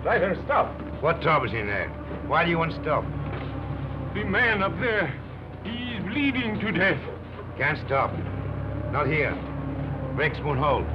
Driver, stop. What trouble's in there? Why do you want to stop? The man up there, he's bleeding to death. Can't stop. Not here. Brakes won't hold.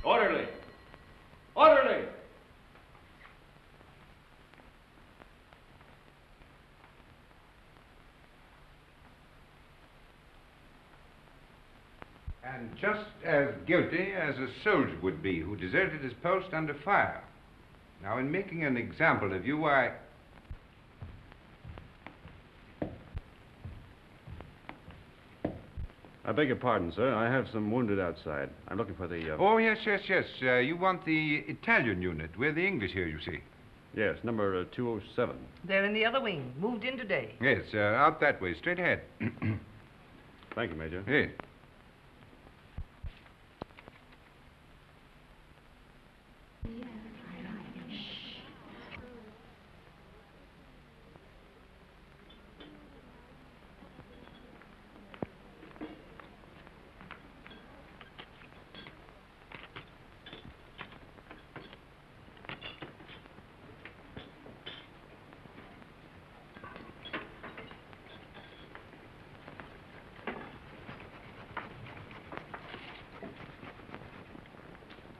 Orderly! Orderly! And just as guilty as a soldier would be who deserted his post under fire. Now, in making an example of you, I beg your pardon, sir. I have some wounded outside. I'm looking for the... Oh, yes. You want the Italian unit. We're the English here, you see. Yes, number 207. They're in the other wing. Moved in today. Yes, out that way, straight ahead. Thank you, Major. Yes.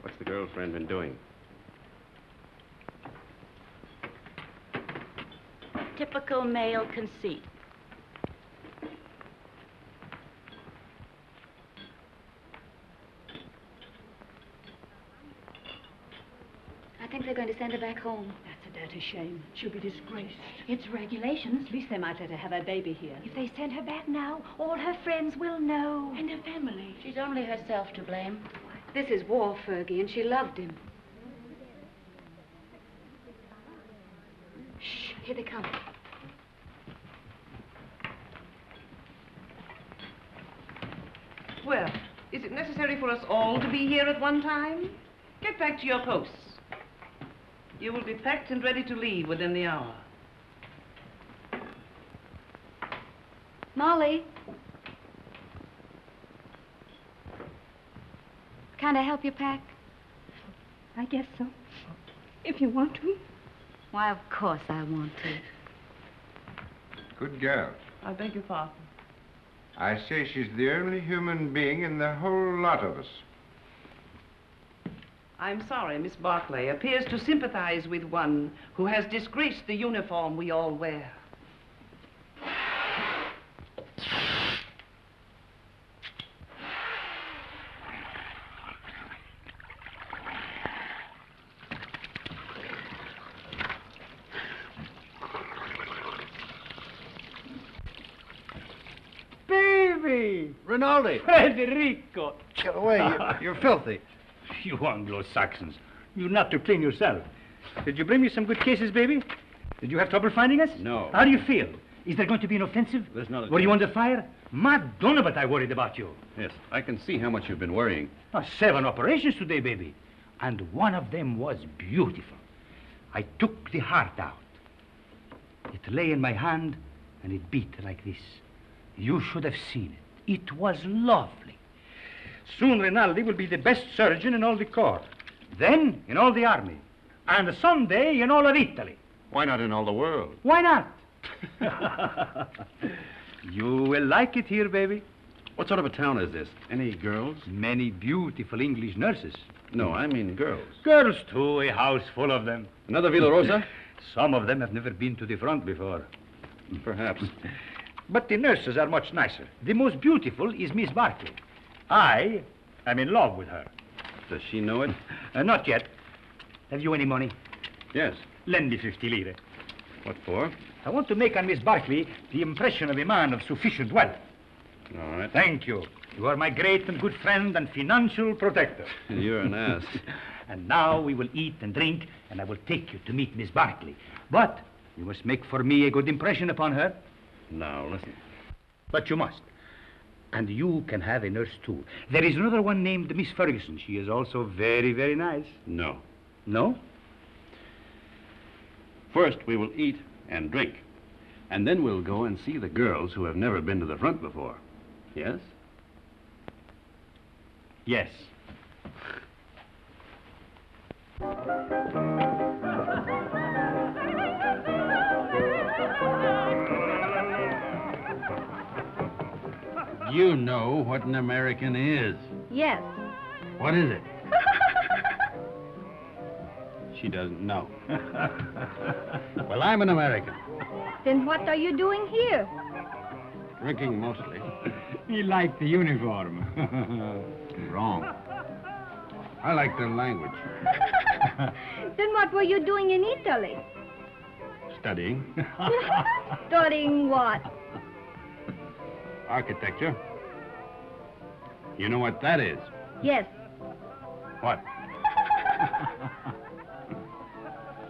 What's the girlfriend been doing? Typical male conceit. I think they're going to send her back home. That's a dirty shame. She'll be disgraced. It's regulations. At least they might let her have her baby here. If they send her back now, all her friends will know. And her family. She's only herself to blame. This is war, Fergie, and she loved him. Shh, here they come. Well, is it necessary for us all to be here at one time? Get back to your posts. You will be packed and ready to leave within the hour. Molly. Can I help you pack? I guess so. If you want to. Why, of course I want to. Good girl. I beg your pardon. I say she's the only human being in the whole lot of us. I'm sorry, Miss Barkley appears to sympathize with one who has disgraced the uniform we all wear. Baby! Rinaldi! Federico! Get away. You're filthy. You Anglo-Saxons. You're not to clean yourself. Did you bring me some good cases, baby? Did you have trouble finding us? No. How do you feel? Is there going to be an offensive? There's not a Were you chance. under fire? Madonna, but I worried about you. Yes, I can see how much you've been worrying. 7 operations today, baby. And one of them was beautiful. I took the heart out. It lay in my hand, and it beat like this. You should have seen it. It was lovely. Soon Rinaldi will be the best surgeon in all the corps. Then in all the army. And someday in all of Italy. Why not in all the world? Why not? You will like it here, baby. What sort of a town is this? Any girls? Many beautiful English nurses. No, I mean girls. Girls, too, a house full of them. Another Villa Rosa? Some of them have never been to the front before. Perhaps. But the nurses are much nicer. The most beautiful is Miss Barkley. I I'm in love with her. Does she know it? Not yet. Have you any money? Yes. Lend me 50 lire. What for? I want to make on Miss Barkley the impression of a man of sufficient wealth. All right. Thank you. You are my great and good friend and financial protector. You're an ass. And now we will eat and drink, and I will take you to meet Miss Barkley. But you must make for me a good impression upon her. Now, listen. But you must. And you can have a nurse, too. There is another one named Miss Ferguson. She is also very, very nice. No. No? First, we will eat and drink. And then we'll go and see the girls who have never been to the front before. Yes? Yes. You know what an American is. Yes. What is it? She doesn't know. Well, I'm an American. Then what are you doing here? Drinking mostly. He liked the uniform. Wrong. I like their language. Then what were you doing in Italy? Studying. Studying what? Architecture. You know what that is? Yes. What?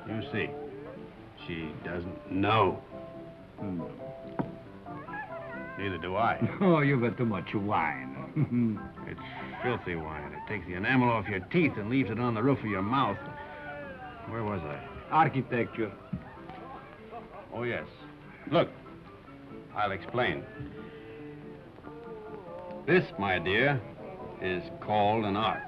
You see, she doesn't know. Neither do I. Oh, you've got too much wine. It's filthy wine. It takes the enamel off your teeth and leaves it on the roof of your mouth. Where was I? Architecture. Oh, yes. Look, I'll explain. This, my dear, is called an arch.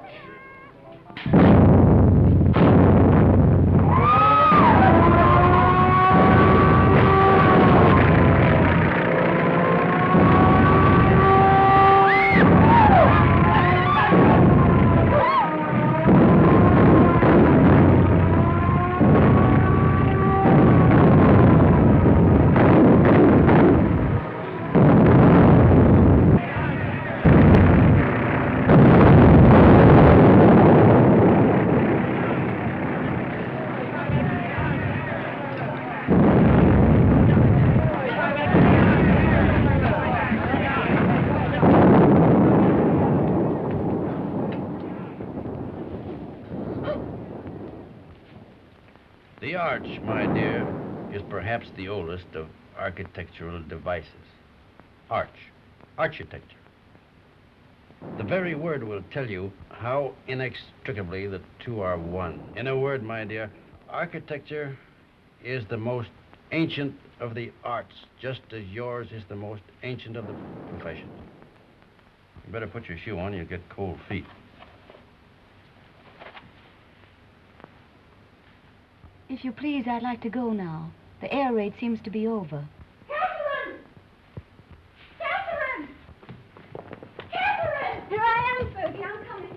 The arch, my dear, is perhaps the oldest of architectural devices. Architecture. The very word will tell you how inextricably the two are one. In a word, my dear, architecture is the most ancient of the arts, just as yours is the most ancient of the professions. You better put your shoe on, you'll get cold feet. If you please, I'd like to go now. The air raid seems to be over. Catherine! Catherine! Catherine! Here I am, Fergie. I'm coming.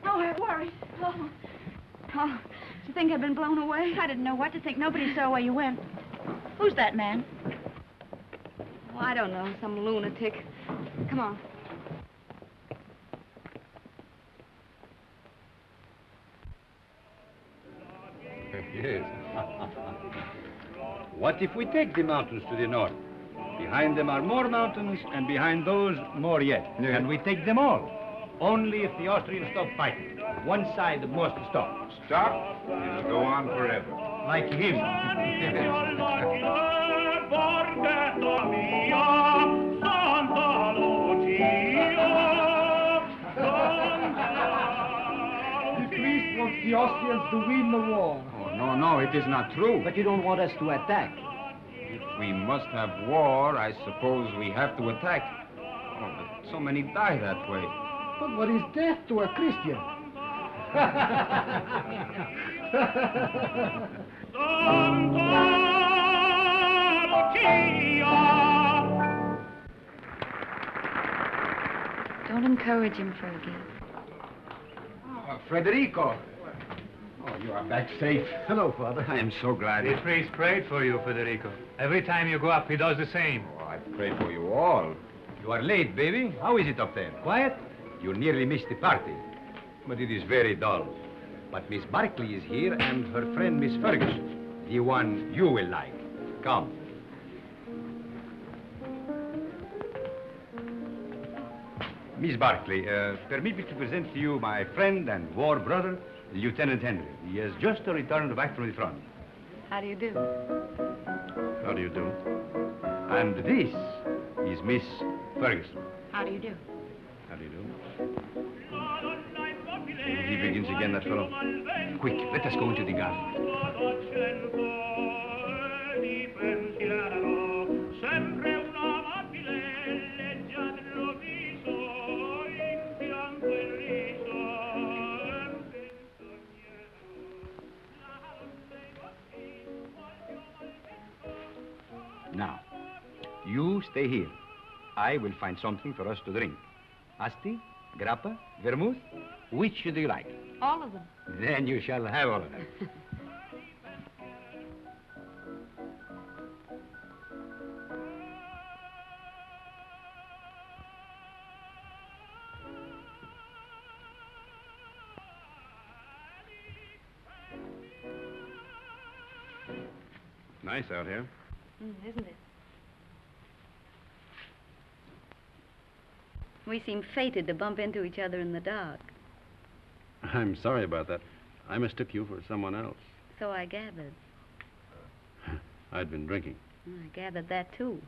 Oh, I'm worried. Oh, do you think I'd been blown away? I didn't know what to think. Nobody saw where you went. Who's that man? Oh, I don't know. Some lunatic. Come on. Yes. What if we take the mountains to the north? Behind them are more mountains, and behind those, more yet. Yeah. And we take them all. Only if the Austrians stop fighting. One side must stop. Stop? It'll go on forever. Like him. The priest wants the Austrians to win the war. Oh, no, it is not true. But you don't want us to attack. If we must have war, I suppose we have to attack. Oh, but so many die that way. But what is death to a Christian? Don't encourage him, Fergie. Oh, Federico. Oh, you are back safe. Hello, Father. I am so glad. The priest prayed for you, Federico. Every time you go up, he does the same. Oh, I pray for you all. You are late, baby. How is it up there? Quiet? You nearly missed the party. But it is very dull. But Miss Barkley is here and her friend Miss Ferguson. The one you will like. Come. Miss Barkley, permit me to present to you my friend and war brother, Lieutenant Henry. He has just returned back from the front. How do you do? How do you do? And this is Miss Ferguson. How do you do? How do you do? He begins again, that fellow. Quick, let us go into the garden. Now, you stay here. I will find something for us to drink. Asti, grappa, vermouth, which do you like? All of them. Then you shall have all of them. Nice out here. Isn't it? We seem fated to bump into each other in the dark. I'm sorry about that. I mistook you for someone else. So I gathered. I'd been drinking. I gathered that, too.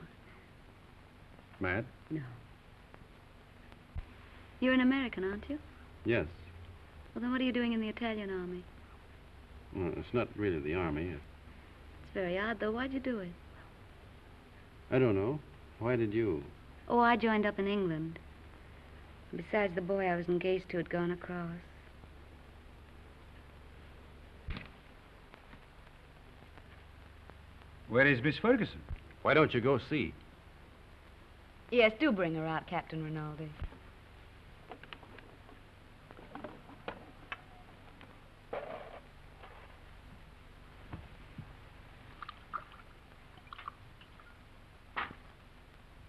Mad? No. You're an American, aren't you? Yes. Well, then what are you doing in the Italian army? Well, it's not really the army. It's very odd, though. Why'd you do it? I don't know. Why did you? Oh, I joined up in England. Besides, the boy I was engaged to had gone across. Where is Miss Ferguson? Why don't you go see? Yes, do bring her out, Captain Rinaldi.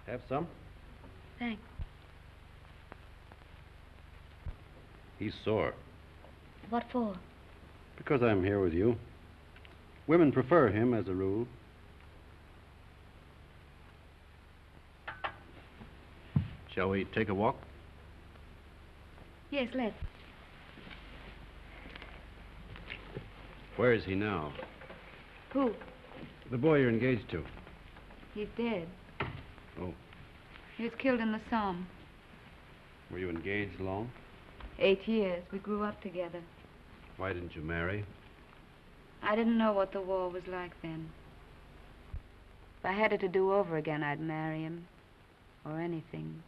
Have some? Thanks. He's sore. What for? Because I'm here with you. Women prefer him as a rule. Shall we take a walk? Yes, let's. Where is he now? Who? The boy you're engaged to. He's dead. Oh. He was killed in the Somme. Were you engaged long? 8 years. We grew up together. Why didn't you marry? I didn't know what the war was like then. If I had it to do over again, I'd marry him. Or anything.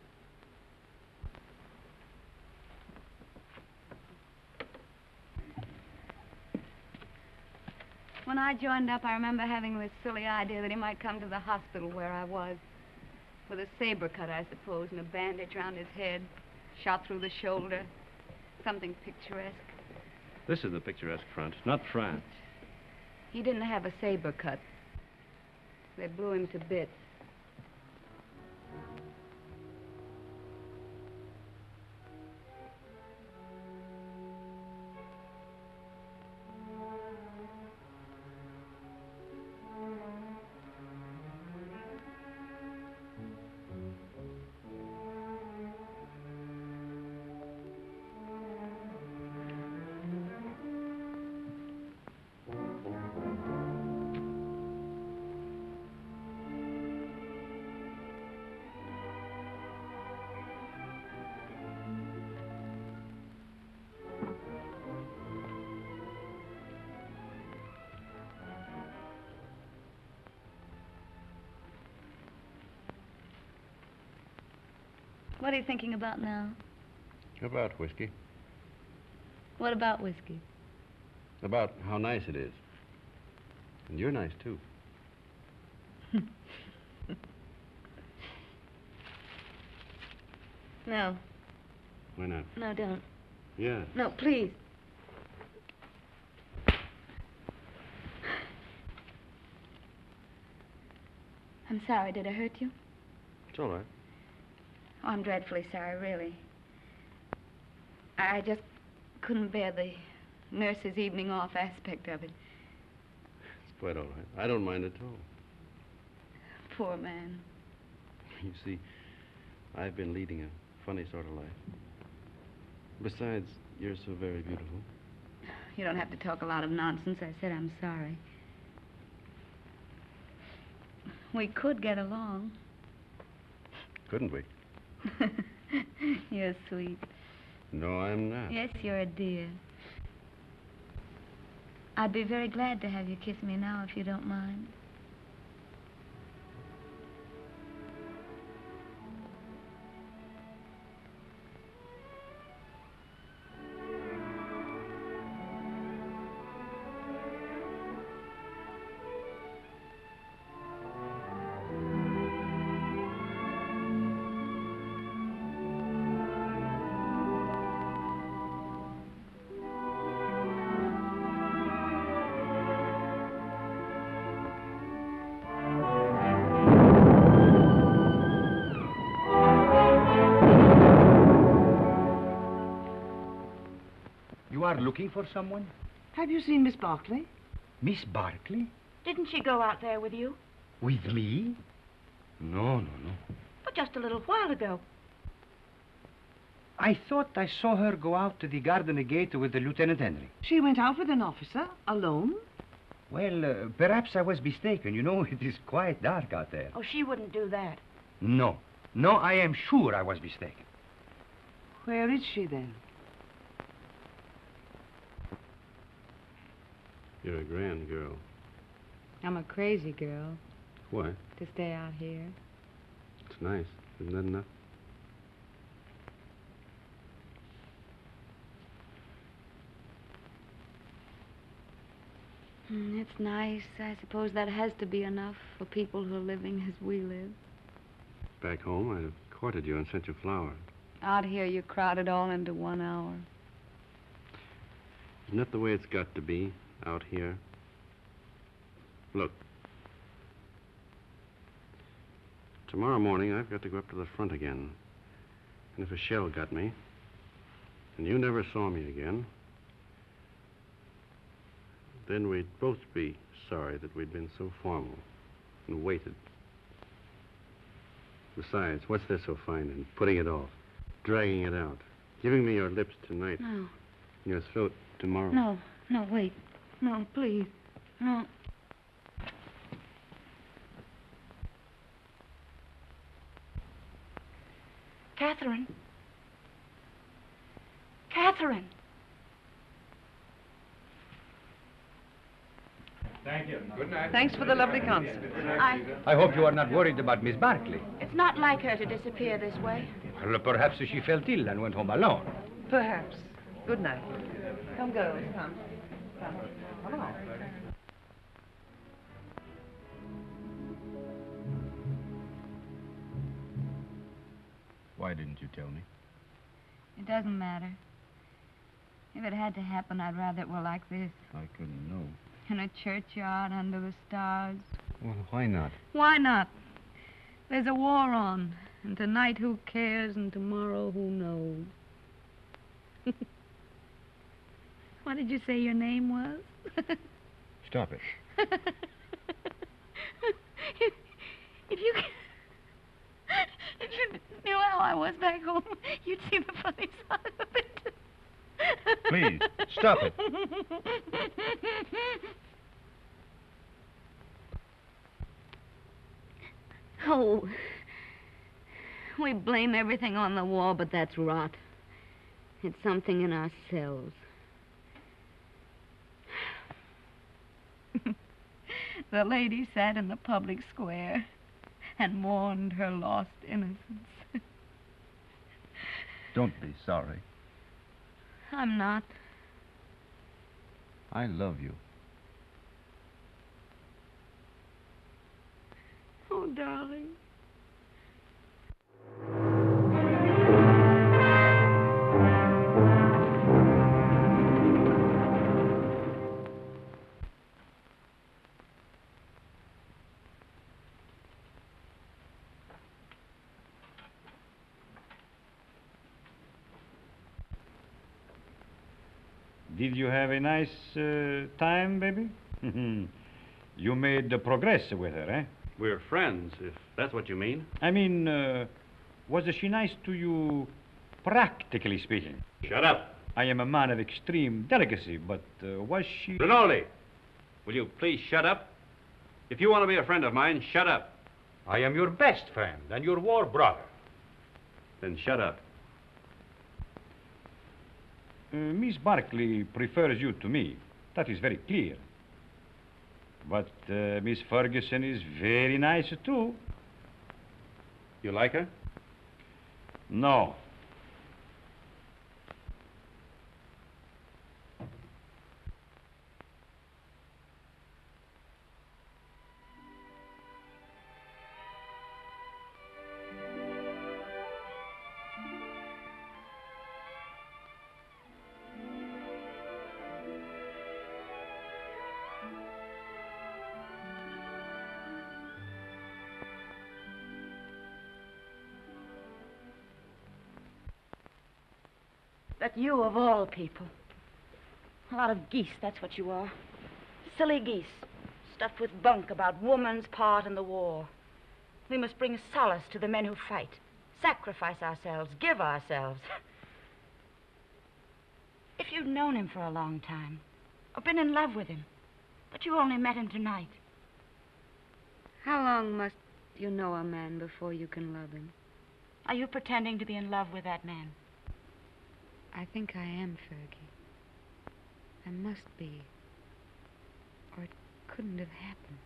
When I joined up, I remember having this silly idea that he might come to the hospital where I was. With a saber cut, I suppose, and a bandage around his head. Shot through the shoulder. Something picturesque. This is the picturesque front, not France. He didn't have a saber cut. They blew him to bits. What are you thinking about now? About whiskey. What about whiskey? About how nice it is. And you're nice, too. No. Why not? No, don't. Yeah. No, please. I'm sorry. Did I hurt you? It's all right. Oh, I'm dreadfully sorry, really. I just couldn't bear the nurse's evening off aspect of it. It's quite all right. I don't mind at all. Poor man. You see, I've been leading a funny sort of life. Besides, you're so very beautiful. You don't have to talk a lot of nonsense. I said I'm sorry. We could get along. Couldn't we? You're sweet. No, I'm not. Yes, you're a dear. I'd be very glad to have you kiss me now, if you don't mind. You are looking for someone? Have you seen Miss Barkley? Miss Barkley? Didn't she go out there with you? With me? No. But just a little while ago. I thought I saw her go out to the garden gate with the Lieutenant Henry. She went out with an officer, alone? Well, perhaps I was mistaken. You know, it is quite dark out there. Oh, she wouldn't do that. No, I am sure I was mistaken. Where is she, then? You're a grand girl. I'm a crazy girl Why? to stay out here. It's nice. Isn't that enough? It's nice. I suppose that has to be enough for people who are living as we live. Back home, I'd have courted you and sent you flowers. Out here, you crowd it all into 1 hour. Isn't that the way it's got to be, out here? Look. Tomorrow morning, I've got to go up to the front again. And if a shell got me, and you never saw me again, then we'd both be sorry that we'd been so formal and waited. Besides, what's there so fine in putting it off, dragging it out, giving me your lips tonight, No. and your throat tomorrow? No, wait. No, please. No. Catherine. Catherine. Thank you. Good night. Thanks for the lovely concert. I hope you are not worried about Miss Barkley. It's not like her to disappear this way. Well, perhaps she felt ill and went home alone. Perhaps. Good night. Come, girls. Come. Come along. Why didn't you tell me? It doesn't matter. If it had to happen, I'd rather it were like this. I couldn't know. In a churchyard under the stars. Well, why not? Why not? There's a war on. And tonight, who cares? And tomorrow, who knows? What did you say your name was? Stop it. If you knew how I was back home, you'd see the funny side of it. Please, stop it. Oh, we blame everything on the war, but that's rot. It's something in ourselves. The lady sat in the public square and mourned her lost innocence. Don't be sorry. I'm not. I love you. Oh, darling. Did you have a nice time, baby? You made progress with her, eh? We're friends, if that's what you mean. I mean, was she nice to you, practically speaking? Shut up. I am a man of extreme delicacy, but was she... Rinaldi, will you please shut up? If you want to be a friend of mine, shut up. I am your best friend and your war brother. Then shut up. Miss Barkley prefers you to me. That is very clear. But Miss Ferguson is very nice, too. You like her? No. But you, of all people. A lot of geese, that's what you are. Silly geese, stuffed with bunk about woman's part in the war. We must bring solace to the men who fight, sacrifice ourselves, give ourselves. If you'd known him for a long time, or been in love with him, but you only met him tonight. How long must you know a man before you can love him? Are you pretending to be in love with that man? I think I am, Fergie. I must be. Or it couldn't have happened.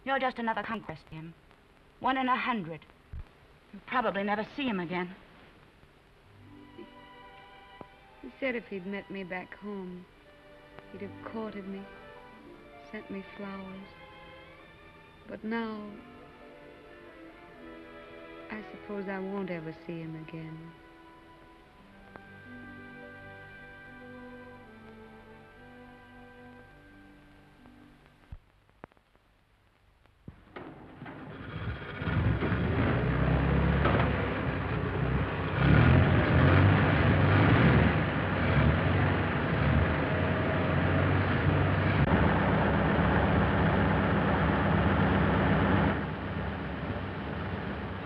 You're just another conquest, Jim. 1 in 100. You'll probably never see him again. He said if he'd met me back home, he'd have courted me, sent me flowers. But now, I suppose I won't ever see him again.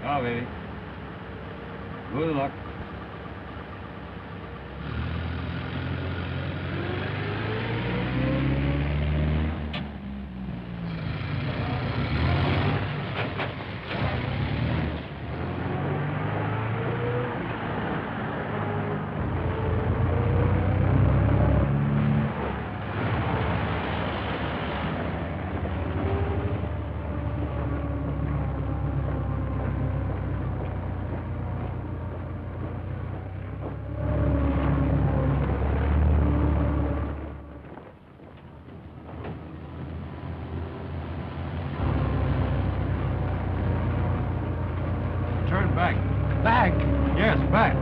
Ciao, baby. Good luck. Back. Back? Yes, back.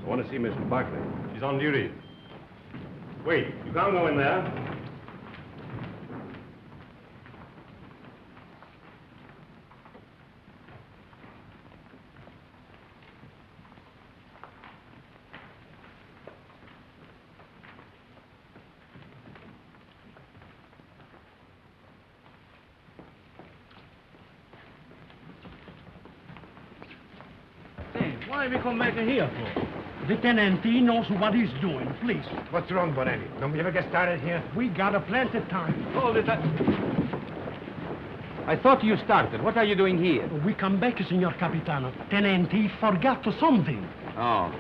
I want to see Miss Barkley. She's on duty. Wait, you can't go in there. Hey, why we come back here for? The tenant, he knows what he's doing, please. What's wrong, Bonelli? Don't we ever get started here? We got a plenty of time. Hold it. I thought you started. What are you doing here? We come back, Signor Capitano. Tenant, he forgot something. Oh.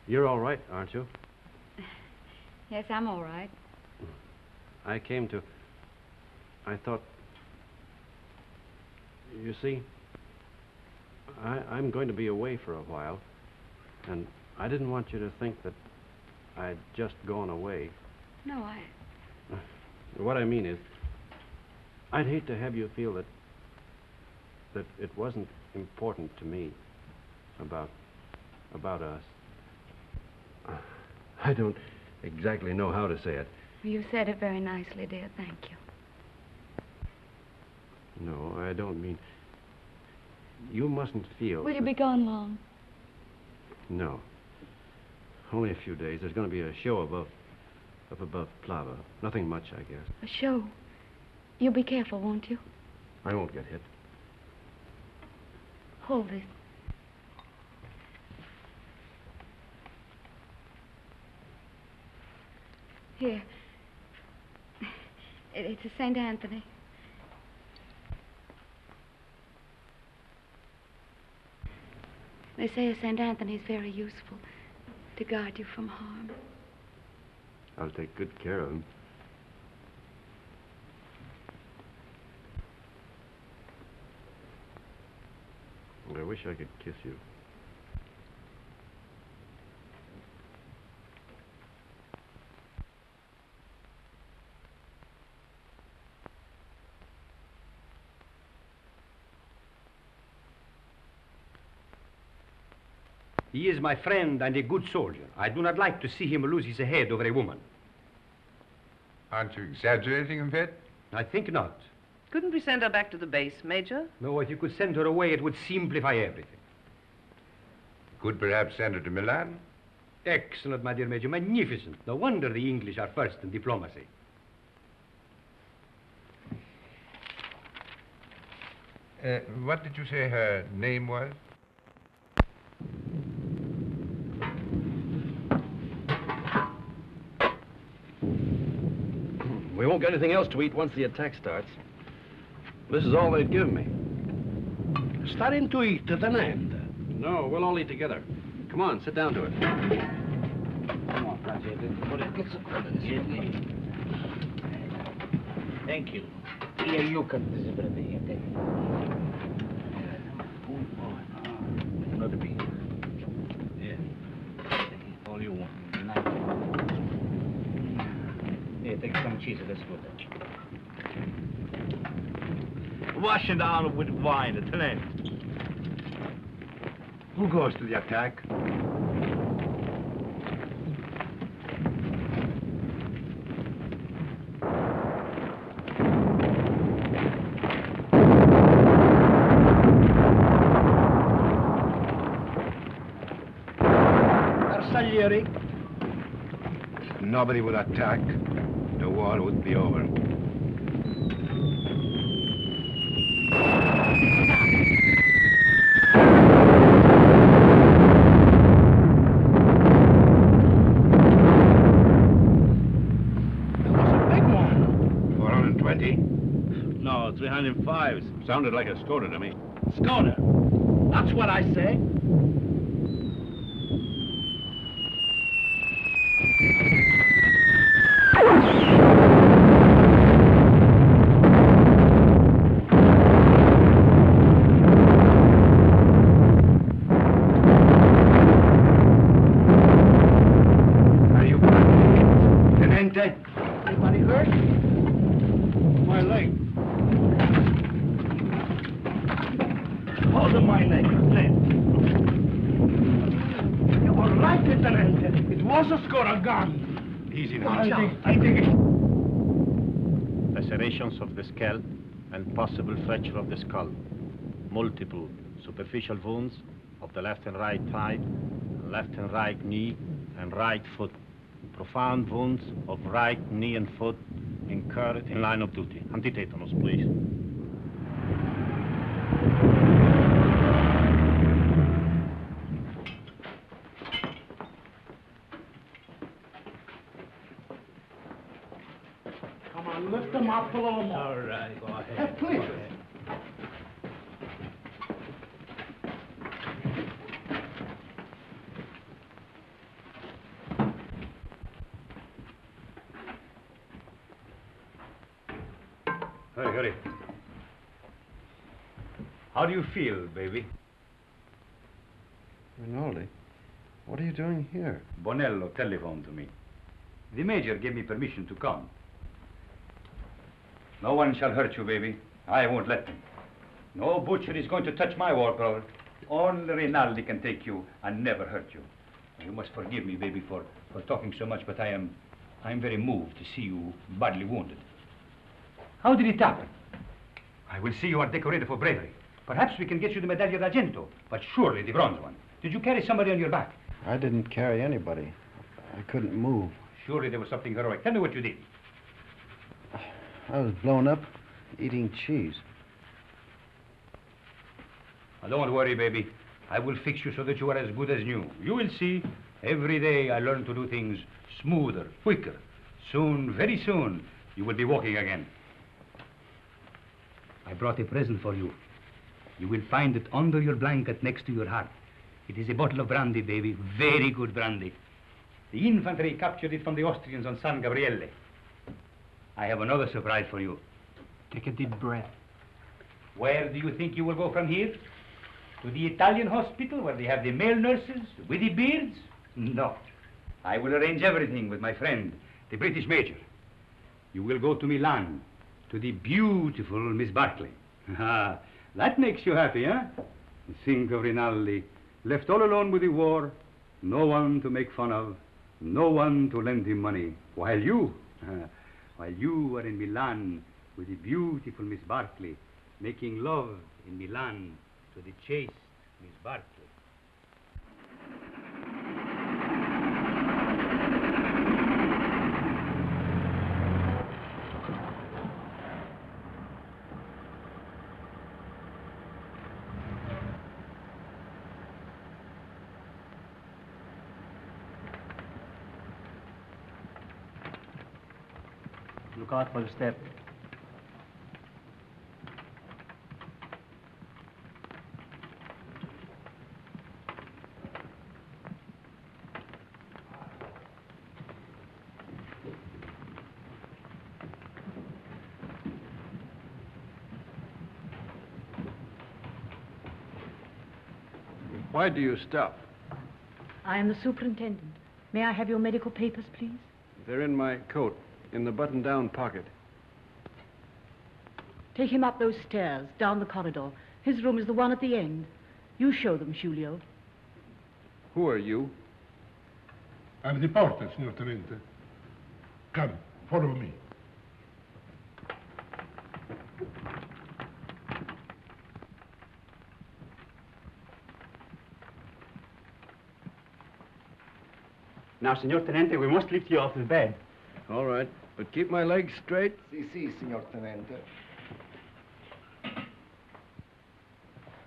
You're all right, aren't you? Yes, I'm all right. I thought... You see, I'm going to be away for a while, and I didn't want you to think that I'd just gone away. No, What I mean is, I'd hate to have you feel that it wasn't important to me about us. I don't exactly know how to say it. You said it very nicely, dear. Thank you. No, I don't mean... You mustn't feel... Will you be gone long? No. Only a few days. There's going to be a show up above Plava. Nothing much, I guess. A show? You'll be careful, won't you? I won't get hit. Hold this. Here. It's a St. Anthony. They say a St. Anthony's very useful to guard you from harm. I'll take good care of him. I wish I could kiss you. He is my friend and a good soldier. I do not like to see him lose his head over a woman. Aren't you exaggerating a bit? I think not. Couldn't we send her back to the base, Major? No, if you could send her away, it would simplify everything. Could perhaps send her to Milan? Excellent, my dear Major. Magnificent. No wonder the English are first in diplomacy. What did you say her name was? We won't get anything else to eat once the attack starts. This is all they'd give me. Starting to eat at an end. No, we'll all eat together. Come on, sit down to it. Come on, thank you. Here, you cut this everything. Okay? Another piece. Yeah. All you want. Here, take some cheese. Let's go there. Wash it down with wine at an end. Who goes to the attack? Arsaglieri. Nobody would attack. The war would be over. No, 305. Sounded like a Skoda to me. Skoda. That's what I say. Are you Tenente? Anybody hurt? My leg. Hold on my neck, You were right, Lieutenant. It was a Skoda gun. Easy now. I think it... Lacerations of the scalp and possible fracture of the skull. Multiple superficial wounds of the left and right thigh, left and right knee, and right foot. Profound wounds of right knee and foot incurred in line of duty. Antitetanus, please. Come on, lift them up a little more. All right, go ahead. Please. Hurry, hurry. How do you feel, baby? Rinaldi, what are you doing here? Bonello telephoned to me. The major gave me permission to come. No one shall hurt you, baby. I won't let them. No butcher is going to touch my walk-over. Only Rinaldi can take you and never hurt you. You must forgive me, baby, for talking so much, but I'm very moved to see you badly wounded. How did it happen? I will see you are decorated for bravery. Perhaps we can get you the Medaglia d'Argento, but surely the bronze one. Did you carry somebody on your back? I didn't carry anybody. I couldn't move. Surely there was something heroic. Tell me what you did. I was blown up eating cheese. Now, don't worry, baby. I will fix you so that you are as good as new. You will see. Every day I learn to do things smoother, quicker. Soon, very soon, you will be walking again. I brought a present for you. You will find it under your blanket next to your heart. It is a bottle of brandy, baby. Very good brandy. The infantry captured it from the Austrians on San Gabriele. I have another surprise for you. Take a deep breath. Where do you think you will go from here? To the Italian hospital where they have the male nurses with the beards? No. I will arrange everything with my friend, the British major. You will go to Milan, to the beautiful Miss Barkley. Ah, that makes you happy, huh? Think of Rinaldi, left all alone with the war, no one to make fun of, no one to lend him money, while you are in Milan with the beautiful Miss Barkley, making love in Milan to the chaste Miss Barkley. Look out for the step. Why do you stop? I am the superintendent. May I have your medical papers, please? They're in my coat, in the button-down pocket. Take him up those stairs, down the corridor. His room is the one at the end. You show them, Giulio. Who are you? I'm the porter, signor Tenente. Come, follow me. Now, Signor Tenente, we must lift you off the bed. All right, but keep my legs straight. Si, signor Tenente.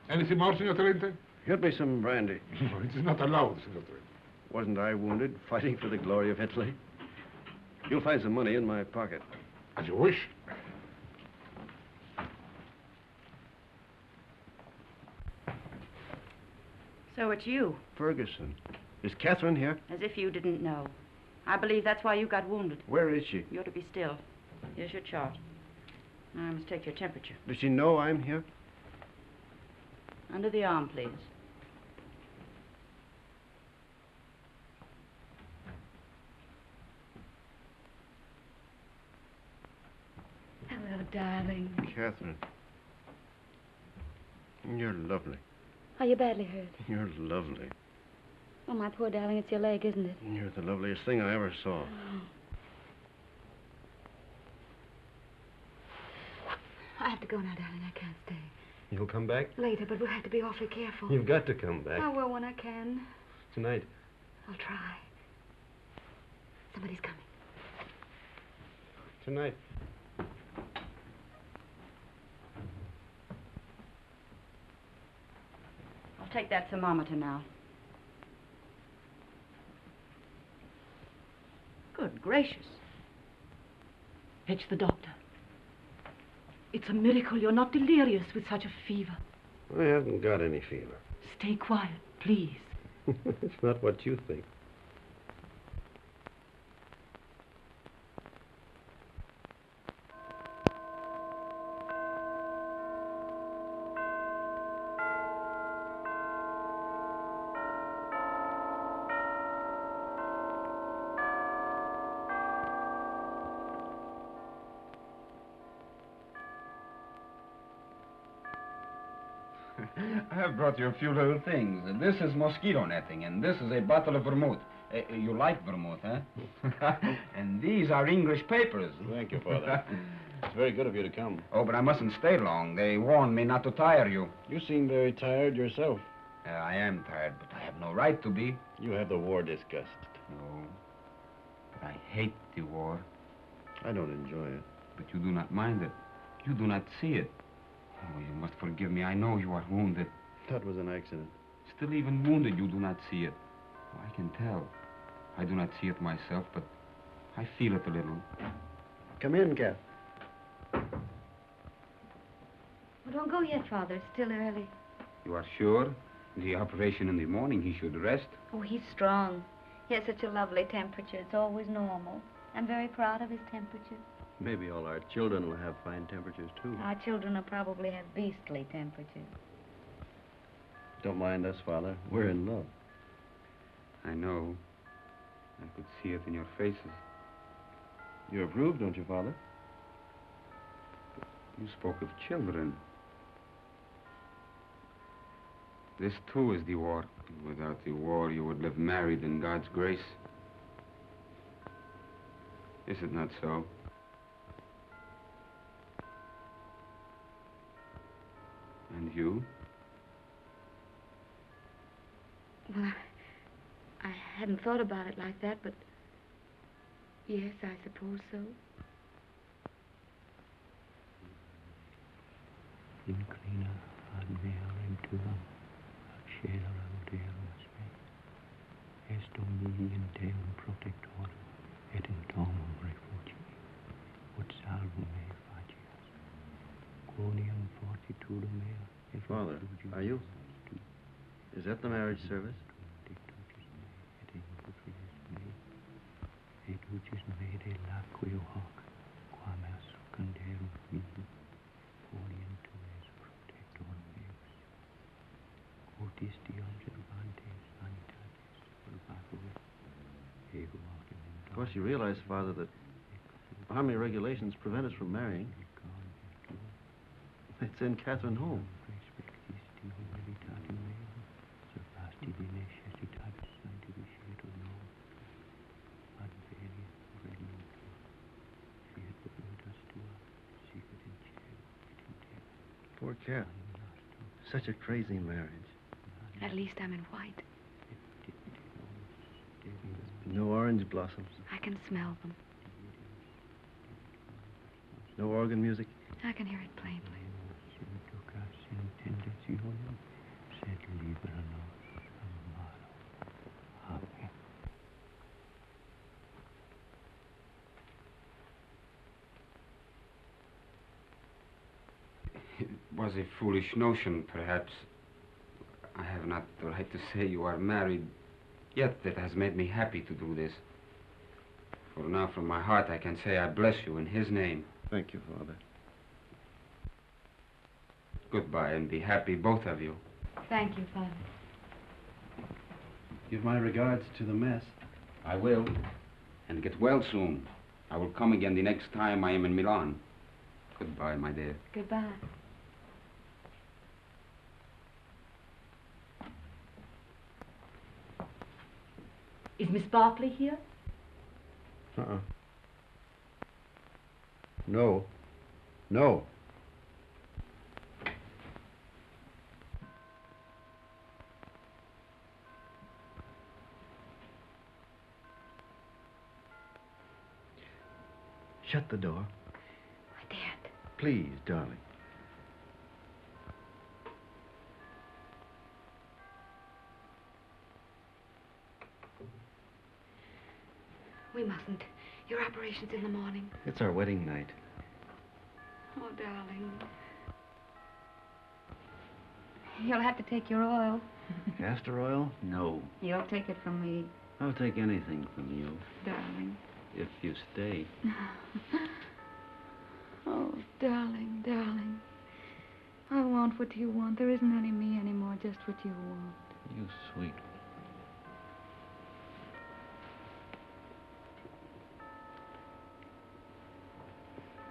Anything more, signor Tenente? Get me some brandy. No, it is not allowed, signor Tenente. Wasn't I wounded, fighting for the glory of Italy? You'll find some money in my pocket. As you wish. So it's you. Ferguson. Is Catherine here? As if you didn't know. I believe that's why you got wounded. Where is she? You're to be still. Here's your chart. Now I must take your temperature. Does she know I'm here? Under the arm, please. Hello, darling. Catherine. You're lovely. Are you badly hurt? You're lovely. Oh, my poor darling, it's your leg, isn't it? You're the loveliest thing I ever saw. I have to go now, darling. I can't stay. You'll come back? Later, but we'll have to be awfully careful. You've got to come back. I will when I can. Tonight. I'll try. Somebody's coming. Tonight. I'll take that thermometer now. Good gracious. Fetch the doctor. It's a miracle you're not delirious with such a fever. I haven't got any fever. Stay quiet, please. It's not what you think. I have brought you a few little things. This is mosquito netting, and this is a bottle of vermouth. You like vermouth, huh? And these are English papers. Thank you, Father. It's very good of you to come. Oh, but I mustn't stay long. They warned me not to tire you. You seem very tired yourself. I am tired, but I have no right to be. You have the war disgust. No, but I hate the war. I don't enjoy it. But you do not mind it. You do not see it. Oh, you must forgive me. I know you are wounded. That was an accident. Still, even wounded, you do not see it. Oh, I can tell. I do not see it myself, but I feel it a little. Come in, Kath. Well, don't go yet, Father. It's still early. You are sure? The operation in the morning, he should rest. Oh, he's strong. He has such a lovely temperature. It's always normal. I'm very proud of his temperature. Maybe all our children will have fine temperatures, too. Our children will probably have beastly temperatures. Don't mind us, Father. We're in love. I know. I could see it in your faces. You approve, don't you, Father? You spoke of children. This, too, is the war. Without the war, you would live married in God's grace. Is it not so? And you? Well, I hadn't thought about it like that, but yes, I suppose so. Inclina ad mea rentuam, ad caelum Deus me. Est Domini in Deum protectorum, et in domum refugii, ut salvum me facias. Quoniam fortitudum mea, et Father, are you? Is that the marriage service? Et ucis me de laqueo hoc, quam est canderum mihi, quoniam tu es protector meus. Quotis de observantes sanitatis purgatur, ego autem. Of course, you realize, Father, that army regulations prevent us from marrying. They'd send Catherine home. Poor Cat. Such a crazy marriage. At least I'm in white. No orange blossoms. I can smell them. No organ music. I can hear it plainly. It was a foolish notion, perhaps. I have not the right to say you are married, yet it has made me happy to do this. For now, from my heart, I can say I bless you in his name. Thank you, Father. Goodbye, and be happy, both of you. Thank you, Father. Give my regards to the mess. I will. And get well soon. I will come again the next time I am in Milan. Goodbye, my dear. Goodbye. Is Miss Barkley here? Uh-uh. No. No. Shut the door. I daren't. Please, darling. We mustn't. Your operation's in the morning. It's our wedding night. Oh, darling. You'll have to take your oil. Castor oil? No. You'll take it from me, I'll take anything from you. darling. If you stay. Oh, darling, darling. I want what you want. There isn't any me anymore, just what you want. You sweet.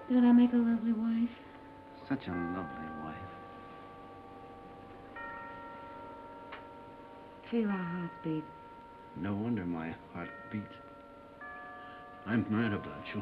Did I make a lovely wife? Such a lovely wife. feel our hearts beat. No wonder my heart beats. I'm mad about you.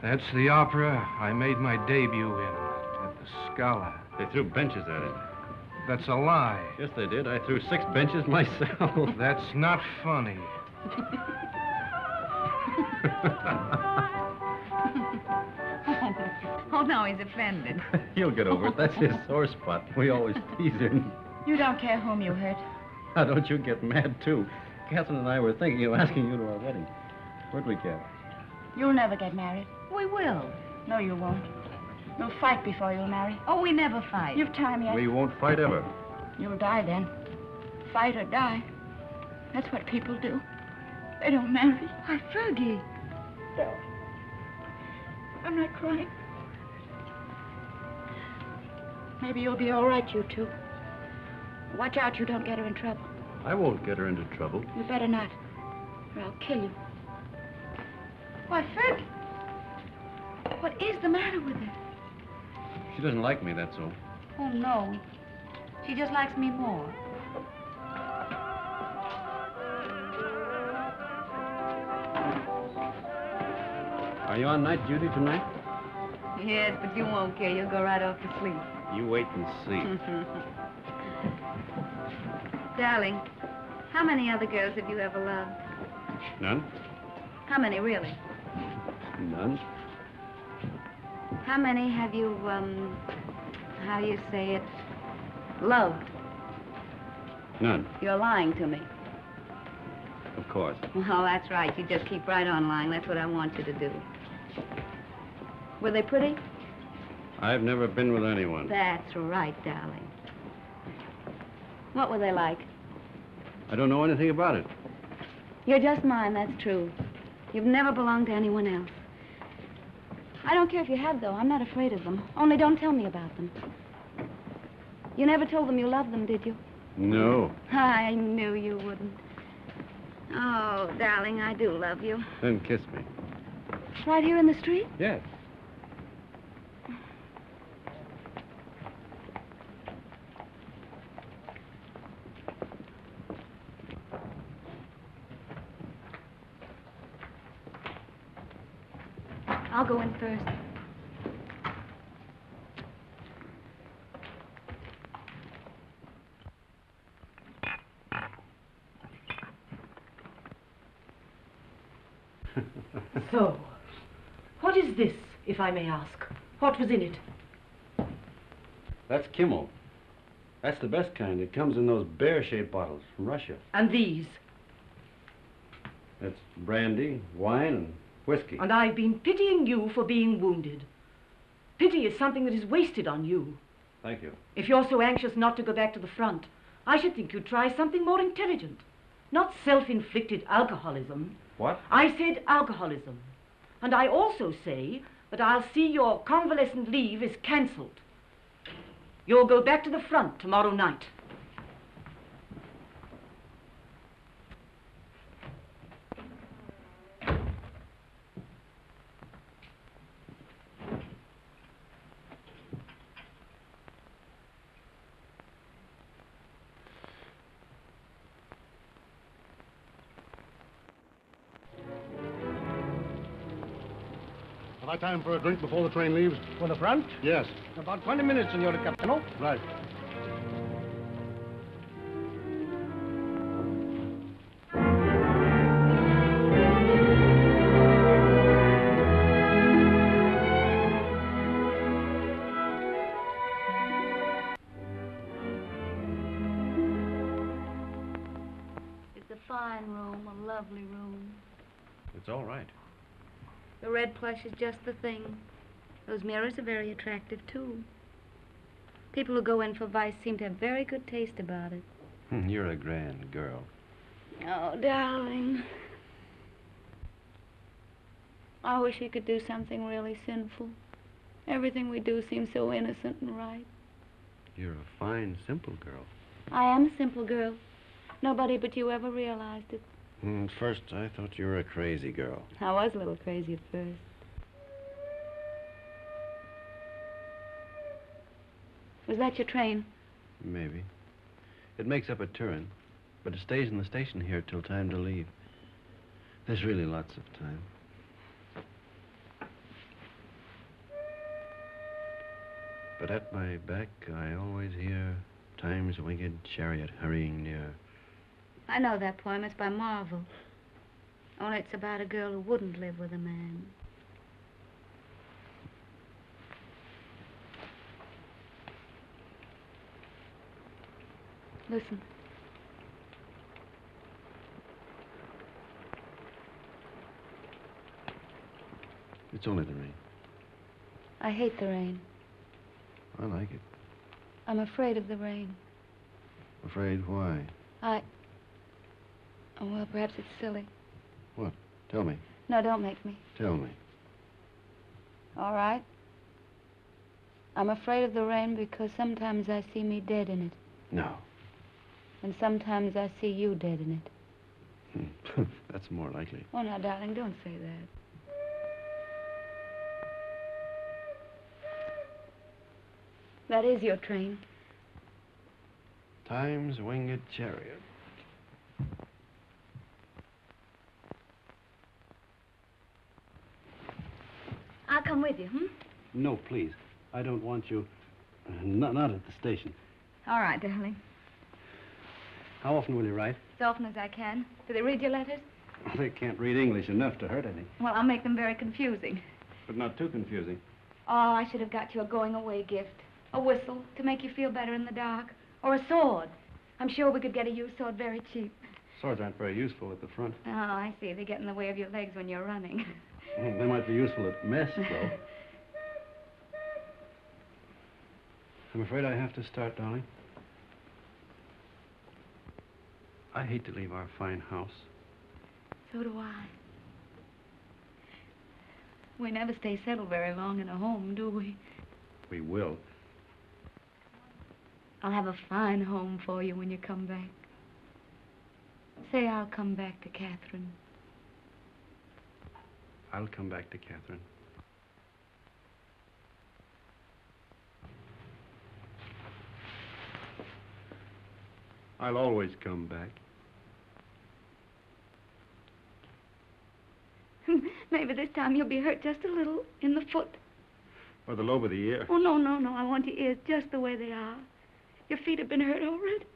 That's the opera I made my debut in at the Scala. They threw benches at it. That's a lie. Yes, they did. I threw 6 benches myself. That's not funny. Oh, no, he's offended. He'll get over it. That's his sore spot. We always tease him. You don't care whom you hurt. Now, don't you get mad, too. Catherine and I were thinking of asking you to our wedding. Where'd we get? You'll never get married. We will. No, you won't. You'll fight before you'll marry. Oh, we never fight. You've time yet. We won't fight ever. You'll die then. Fight or die. That's what people do. They don't marry. Why, Fergie. No. I'm not crying. Maybe you'll be all right, you two. Watch out you don't get her in trouble. I won't get her into trouble. You better not, or I'll kill you. Why, Fergie. What is the matter with her? She doesn't like me, that's all. Oh, no. She just likes me more. Are you on night duty tonight? Yes, but you won't care. You'll go right off to sleep. You wait and see. Darling, how many other girls have you ever loved? None? How many, really? None. How many have you, how do you say it, loved? None. You're lying to me. Of course. Well, that's right. You just keep right on lying. That's what I want you to do. Were they pretty? I've never been with anyone. That's right, darling. What were they like? I don't know anything about it. You're just mine, that's true. You've never belonged to anyone else. I don't care if you have, though. I'm not afraid of them. Only don't tell me about them. You never told them you loved them, did you? No. I knew you wouldn't. Oh, darling, I do love you. Then kiss me. Right here in the street? Yes. I'll go in first. So, what is this, if I may ask? What was in it? That's Kimmel. That's the best kind. It comes in those bear-shaped bottles from Russia. And these? That's brandy, wine, and whiskey. And I've been pitying you for being wounded. Pity is something that is wasted on you. Thank you. If you're so anxious not to go back to the front, I should think you'd try something more intelligent. Not self-inflicted alcoholism. What? I said alcoholism. And I also say that I'll see your convalescent leave is cancelled. You'll go back to the front tomorrow night. Have I time for a drink before the train leaves? For the front? Yes. About 20 minutes, Senor Capitano. Right. It's a fine room, a lovely room. It's all right. The red plush is just the thing. Those mirrors are very attractive, too. People who go in for vice seem to have very good taste about it. You're a grand girl. Oh, darling. I wish he could do something really sinful. Everything we do seems so innocent and right. You're a fine, simple girl. I am a simple girl. Nobody but you ever realized it. At first, I thought you were a crazy girl. I was a little crazy at first. Was that your train? Maybe. It makes up at Turin, but it stays in the station here till time to leave. There's really lots of time. But at my back, I always hear time's winged chariot hurrying near. I know that poem. It's by Marvel. Only it's about a girl who wouldn't live with a man. Listen. It's only the rain. I hate the rain. I like it. I'm afraid of the rain. Afraid why? Oh, well, perhaps it's silly. What? Tell me. No, don't make me. Tell me. All right. I'm afraid of the rain because sometimes I see me dead in it. No. And sometimes I see you dead in it. That's more likely. Oh, now, darling, don't say that. That is your train. Time's winged chariot. I'll come with you, No, please. I don't want you. Not at the station. All right, darling. How often will you write? As often as I can. Do they read your letters? They can't read English enough to hurt any. Well, I'll make them very confusing. But not too confusing. Oh, I should have got you a going-away gift. A whistle to make you feel better in the dark. Or a sword. I'm sure we could get a used sword very cheap. Swords aren't very useful at the front. Oh, I see. They get in the way of your legs when you're running. They might be useful at mess, though. I'm afraid I have to start, darling. I hate to leave our fine house. So do I. We never stay settled very long in a home, do we? We will. I'll have a fine home for you when you come back. Say I'll come back to Catherine. I'll come back to Catherine. I'll always come back. Maybe this time you'll be hurt just a little in the foot. Or the lobe of the ear. Oh, no, no, no. I want your ears just the way they are. Your feet have been hurt over it.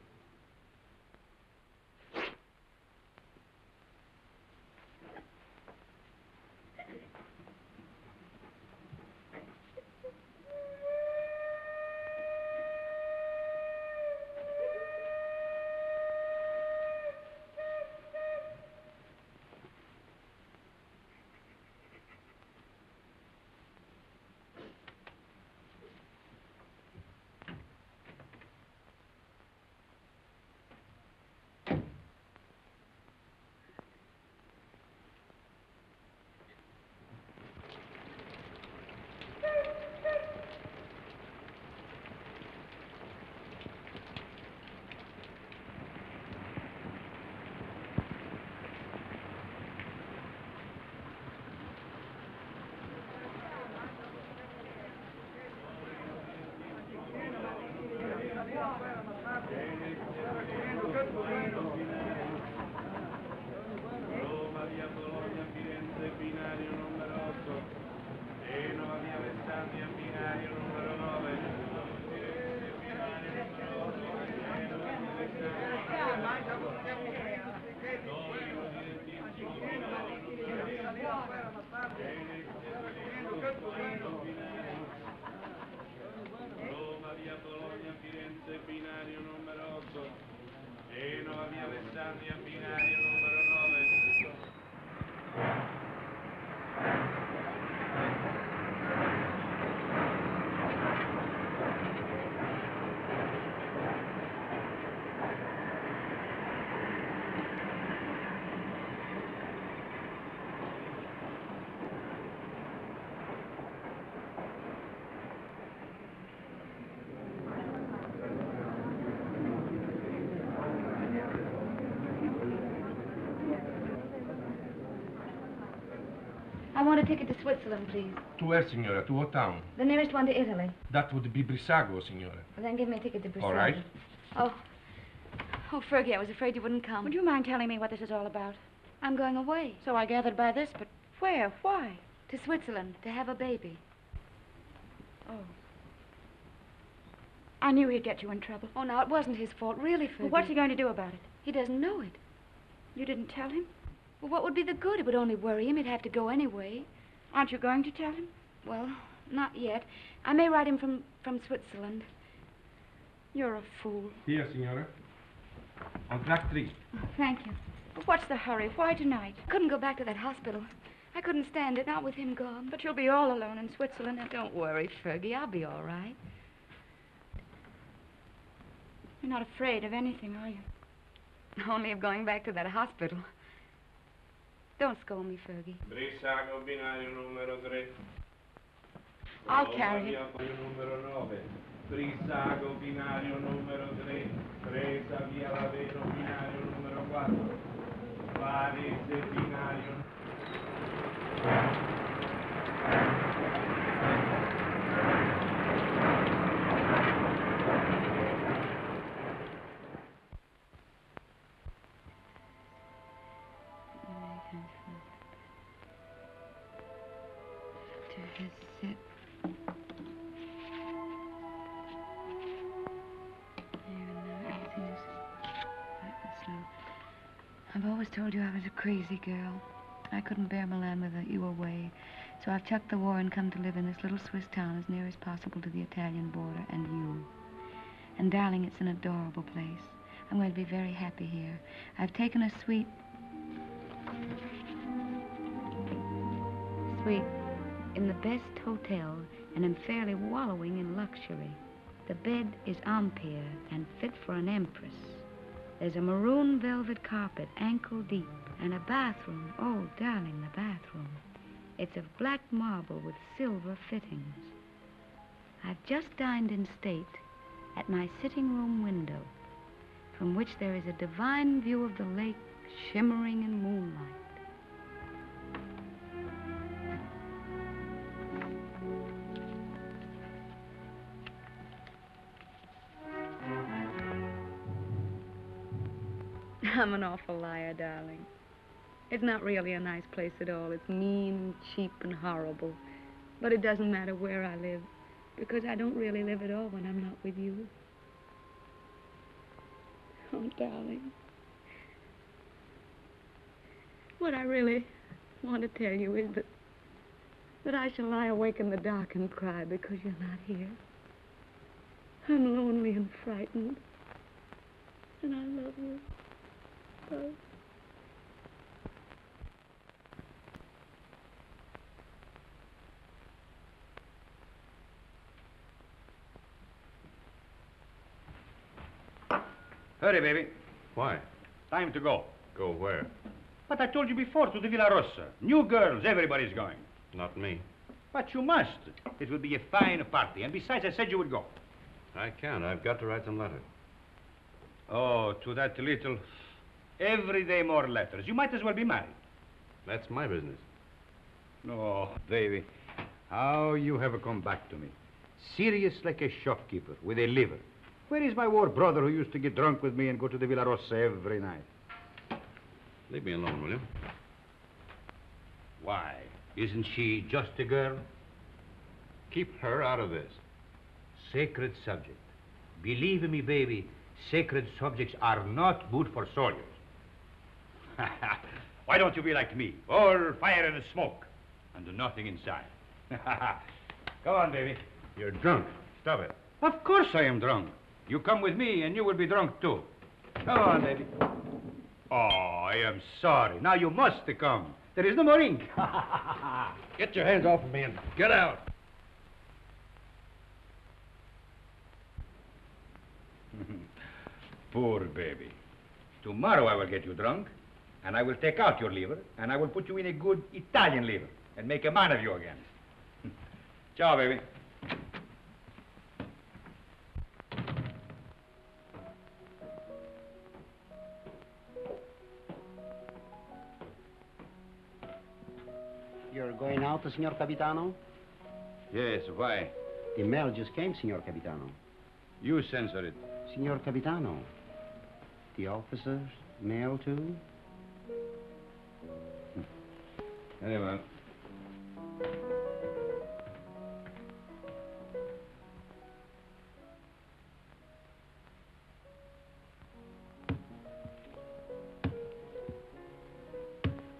want a ticket to Switzerland, please. To where, signora? To what town? The nearest one to Italy. That would be Brissago, signora. Well, then give me a ticket to Brazil. All right. Oh, Fergie, I was afraid you wouldn't come. Would you mind telling me what this is all about? I'm going away. So I gathered by this, but where? Why? To Switzerland, to have a baby. Oh. I knew he'd get you in trouble. Oh, now, it wasn't his fault, really, Fergie. Well, what's he going to do about it? He doesn't know it. You didn't tell him? Well, what would be the good? It would only worry him. He'd have to go anyway. Aren't you going to tell him? Well, not yet. I may write him from Switzerland. You're a fool. Here, signora. On track 3. Oh, thank you. But what's the hurry? Why tonight? I couldn't go back to that hospital. I couldn't stand it, not with him gone. But you'll be all alone in Switzerland. Now, don't worry, Fergie. I'll be all right. You're not afraid of anything, are you? Only of going back to that hospital. Don't scold me, Fergie. Brissago binario numero 3. I'll carry it. Numero 9. Brissago binario numero 3. Presa via Laveno binario numero 4. Varese binario. I've always told you I was a crazy girl. I couldn't bear Milan with you away. So I've chucked the war and come to live in this little Swiss town as near as possible to the Italian border and you. And darling, it's an adorable place. I'm going to be very happy here. I've taken a suite in the best hotel and am fairly wallowing in luxury. The bed is ampere and fit for an empress. There's a maroon velvet carpet, ankle deep, and a bathroom. Oh, darling, the bathroom. It's of black marble with silver fittings. I've just dined in state at my sitting room window, from which there is a divine view of the lake shimmering in moonlight. I'm an awful liar, darling. It's not really a nice place at all. It's mean, cheap, and horrible. But it doesn't matter where I live, because I don't really live at all when I'm not with you. Oh, darling. What I really want to tell you is that I shall lie awake in the dark and cry because you're not here. I'm lonely and frightened, and I love you. Oh. Hurry, baby. Why? Time to go. Go where? But I told you before, to the Villa Rossa. New girls, everybody's going. Not me. But you must. It will be a fine party. And besides, I said you would go. I can't. I've got to write some letters. Oh, to that little... Every day more letters. You might as well be married. That's my business. Oh, baby, how you have come back to me. Serious like a shopkeeper with a liver. Where is my war brother who used to get drunk with me and go to the Villa Rossa every night? Leave me alone, will you? Why? Isn't she just a girl? Keep her out of this. Sacred subject. Believe me, baby, sacred subjects are not good for soldiers. Why don't you be like me? All fire and smoke, and nothing inside. Go on, baby. You're drunk. Stop it. Of course I am drunk. You come with me, and you will be drunk, too. Come on, baby. Oh, I am sorry. Now you must come. There is no more ink. Get your hands off of me and get out. Poor baby. Tomorrow I will get you drunk, and I will take out your liver, and I will put you in a good Italian liver, and make a man of you again. Ciao, baby. You're going the Signor Capitano? Yes, why? The mail just came, Signor Capitano. You censor it. Signor Capitano, the officers' mail too? Very well.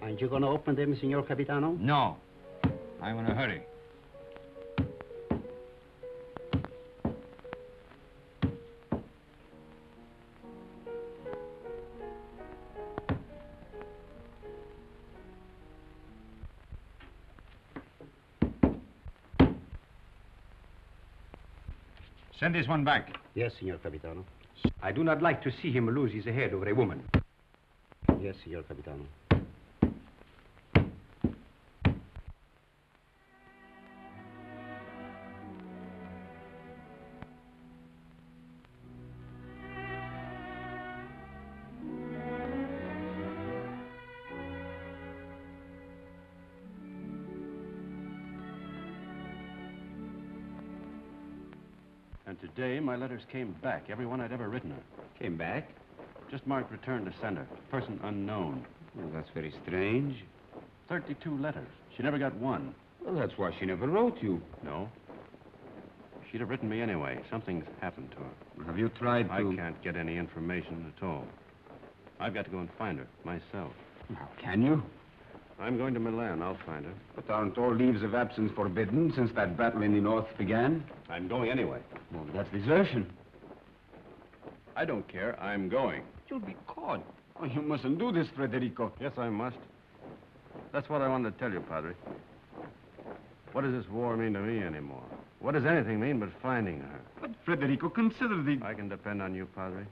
Aren't you going to open them, Signor Capitano? No. I'm in a hurry. Send this one back. Yes, Signor Capitano. I do not like to see him lose his head over a woman. Yes, Signor Capitano. And today, my letters came back, every one I'd ever written her. Came back? Just marked return to sender, person unknown. Well, that's very strange. 32 letters. She never got one. Well, that's why she never wrote you. No. She'd have written me anyway. Something's happened to her. Have you tried to... I can't get any information at all. I've got to go and find her, myself. How can you? I'm going to Milan. I'll find her. But aren't all leaves of absence forbidden since that battle in the north began? I'm going anyway. Well, that's desertion. I don't care. I'm going. You'll be caught. Oh, you mustn't do this, Federico. Yes, I must. That's what I wanted to tell you, Padre. What does this war mean to me anymore? What does anything mean but finding her? But, Federico, consider the... I can depend on you, Padre.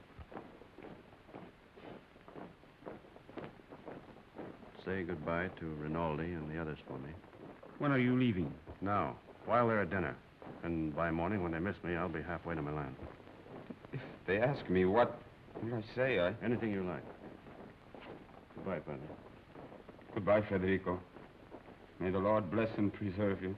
Say goodbye to Rinaldi and the others for me. When are you leaving? Now, while they're at dinner. And by morning, when they miss me, I'll be halfway to Milan. If they ask me what will I say, Anything you like. Goodbye, Padre. Goodbye, Federico. May the Lord bless and preserve you.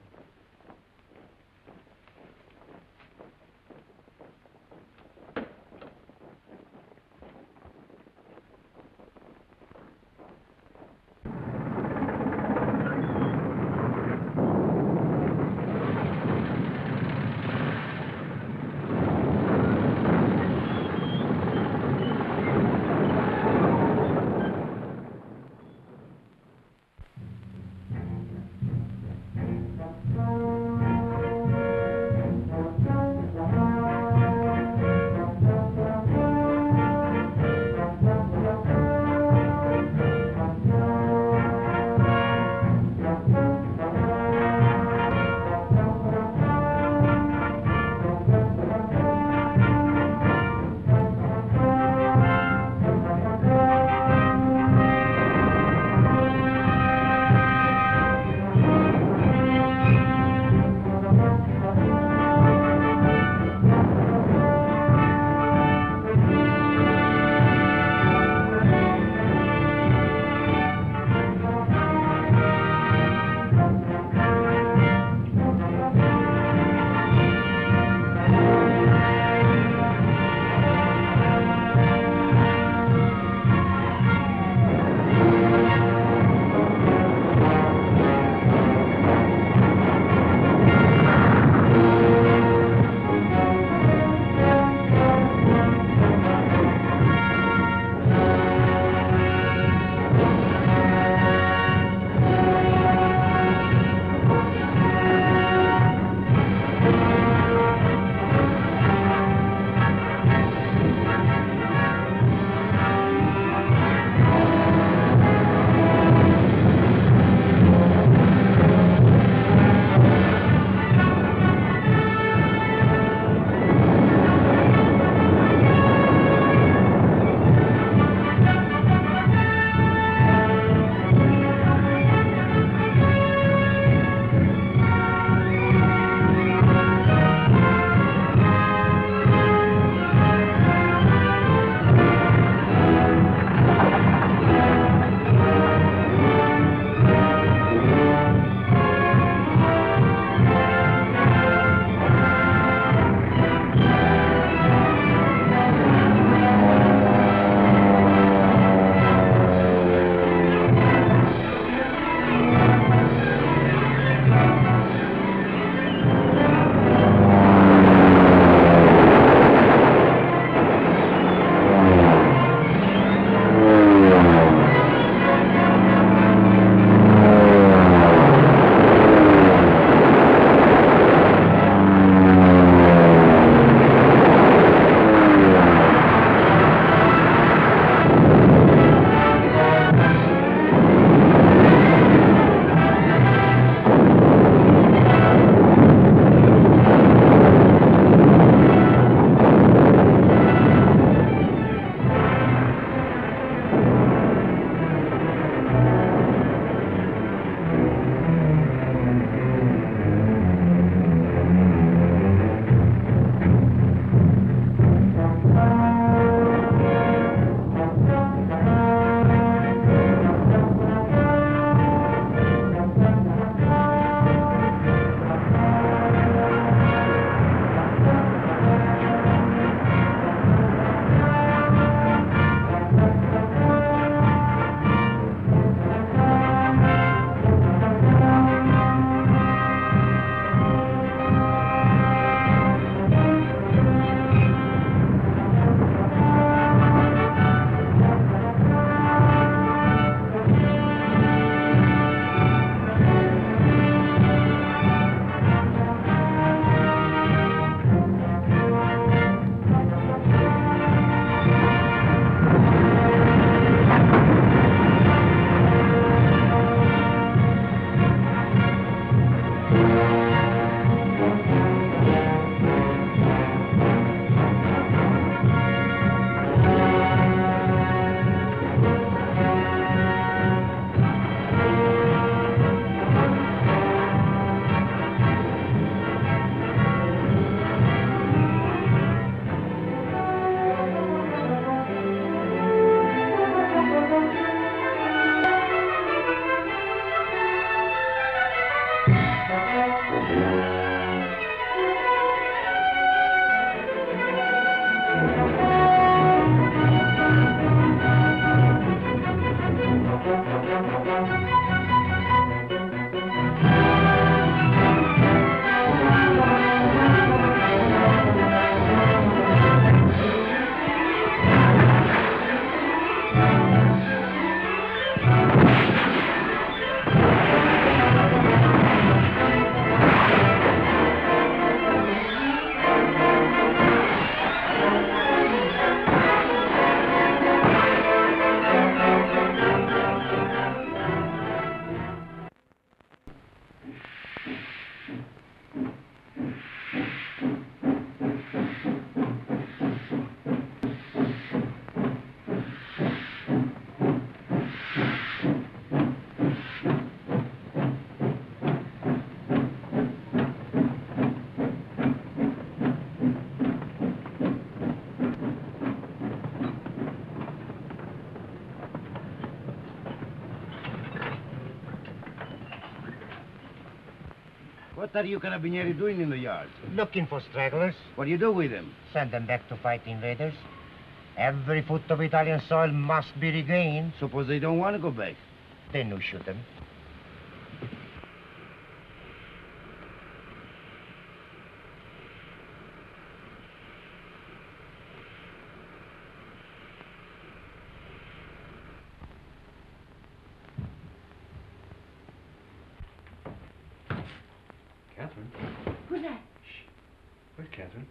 What are you carabinieri doing in the yard? Looking for stragglers. What do you do with them? Send them back to fight invaders. Every foot of Italian soil must be regained. Suppose they don't want to go back? Then you shoot them. Catherine? Who's that? Where's Catherine?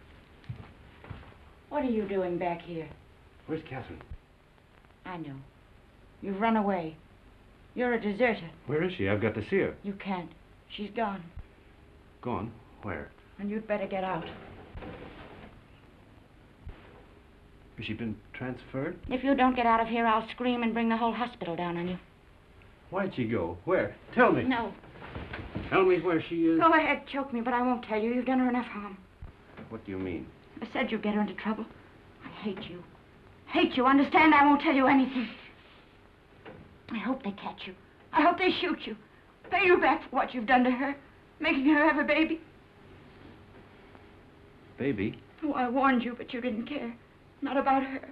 What are you doing back here? Where's Catherine? I know. You've run away. You're a deserter. Where is she? I've got to see her. You can't. She's gone. Gone? Where? And you'd better get out. Has she been transferred? If you don't get out of here, I'll scream and bring the whole hospital down on you. Why'd she go? Where? Tell me. No. Tell me where she is. Go ahead, choke me, but I won't tell you. You've done her enough harm. What do you mean? I said you'd get her into trouble. I hate you. Hate you. Understand? I won't tell you anything. I hope they catch you. I hope they shoot you. Pay you back for what you've done to her. Making her have a baby. Baby? Oh, I warned you, but you didn't care. Not about her.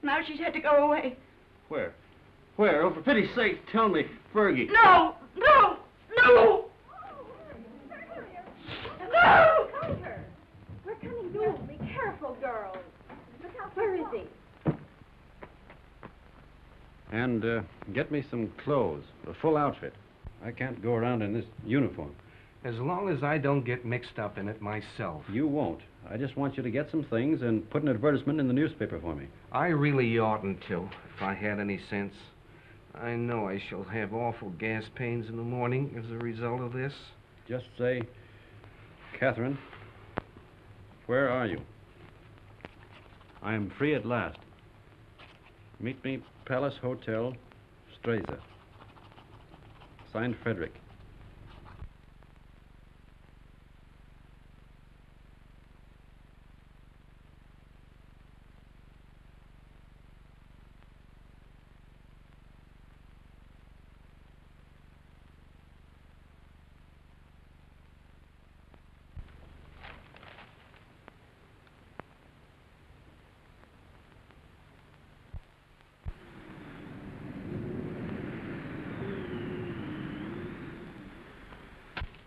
Now she's had to go away. Where? Where? Oh, for pity's sake, tell me. Fergie. No! No! No! No! We're coming soon. Be careful, girls. Look out. Where is he? And get me some clothes, a full outfit. I can't go around in this uniform. As long as I don't get mixed up in it myself. You won't. I just want you to get some things and put an advertisement in the newspaper for me. I really oughtn't to, if I had any sense. I know I shall have awful gas pains in the morning as a result of this. Just say, Catherine, where are you? I am free at last. Meet me, Palace Hotel, Streza. Signed, Frederick.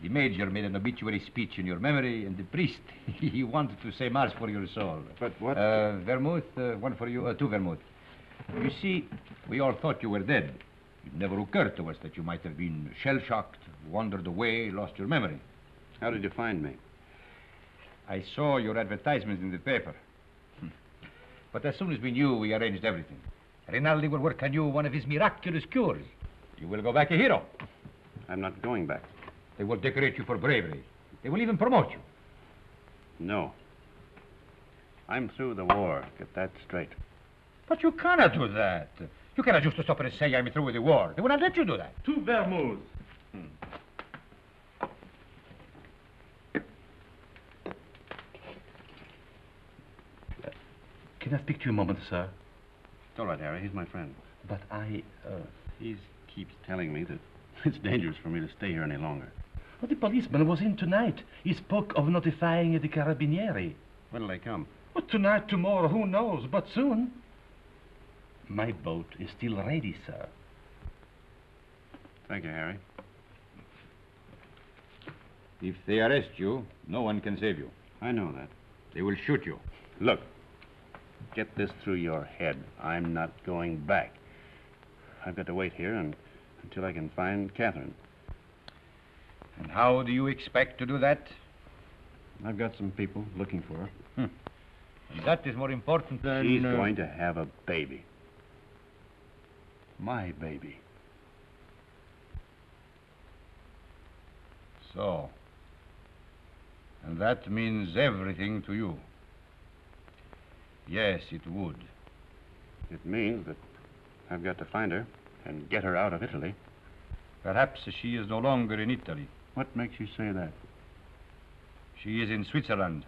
The major made an obituary speech in your memory, and the priest, he wanted to say mass for your soul. But what? Vermouth, one for you, two vermouth. You see, we all thought you were dead. It never occurred to us that you might have been shell-shocked, wandered away, lost your memory. How did you find me? I saw your advertisement in the paper. But as soon as we knew, we arranged everything. Rinaldi will work on you one of his miraculous cures. You will go back a hero. I'm not going back. They will decorate you for bravery. They will even promote you. No. I'm through the war. Get that straight. But you cannot do that. You cannot just stop and say, I'm through with the war. They will not let you do that. Two vermouths. Can I speak to you a moment, sir? It's all right, Harry. He's my friend. But He keeps telling me that it's dangerous for me to stay here any longer. Well, the policeman was in tonight. He spoke of notifying the carabinieri. When'll they come? Well, tonight, tomorrow, who knows, but soon. My boat is still ready, sir. Thank you, Harry. If they arrest you, no one can save you. I know that. They will shoot you. Look, get this through your head. I'm not going back. I've got to wait here until I can find Catherine. And how do you expect to do that? I've got some people looking for her. And that is more important than... She's going to have a baby. My baby. So. And that means everything to you. Yes, it would. It means that I've got to find her and get her out of Italy. Perhaps she is no longer in Italy. What makes you say that? She is in Switzerland.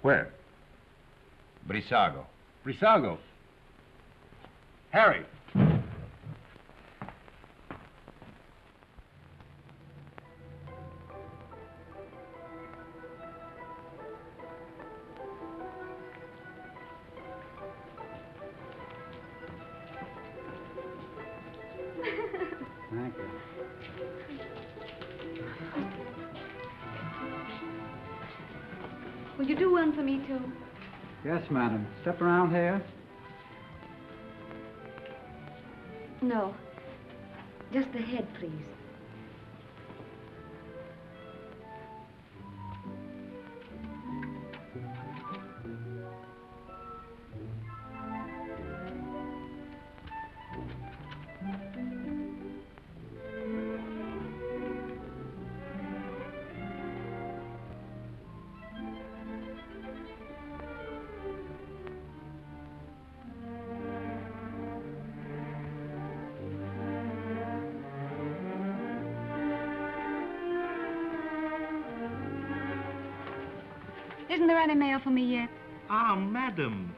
Where? Brissago. Brissago. Harry. Thank you. Will you do one for me, too? Yes, madam. Step around here. No. Just the head, please. Isn't there any mail for me yet? Ah, madam.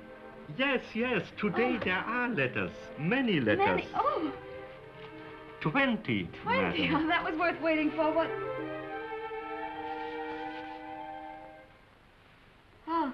Yes, yes. Today there are letters. Many letters. Many? Oh, 20, 20. madam. Oh, that was worth waiting for. What? Oh.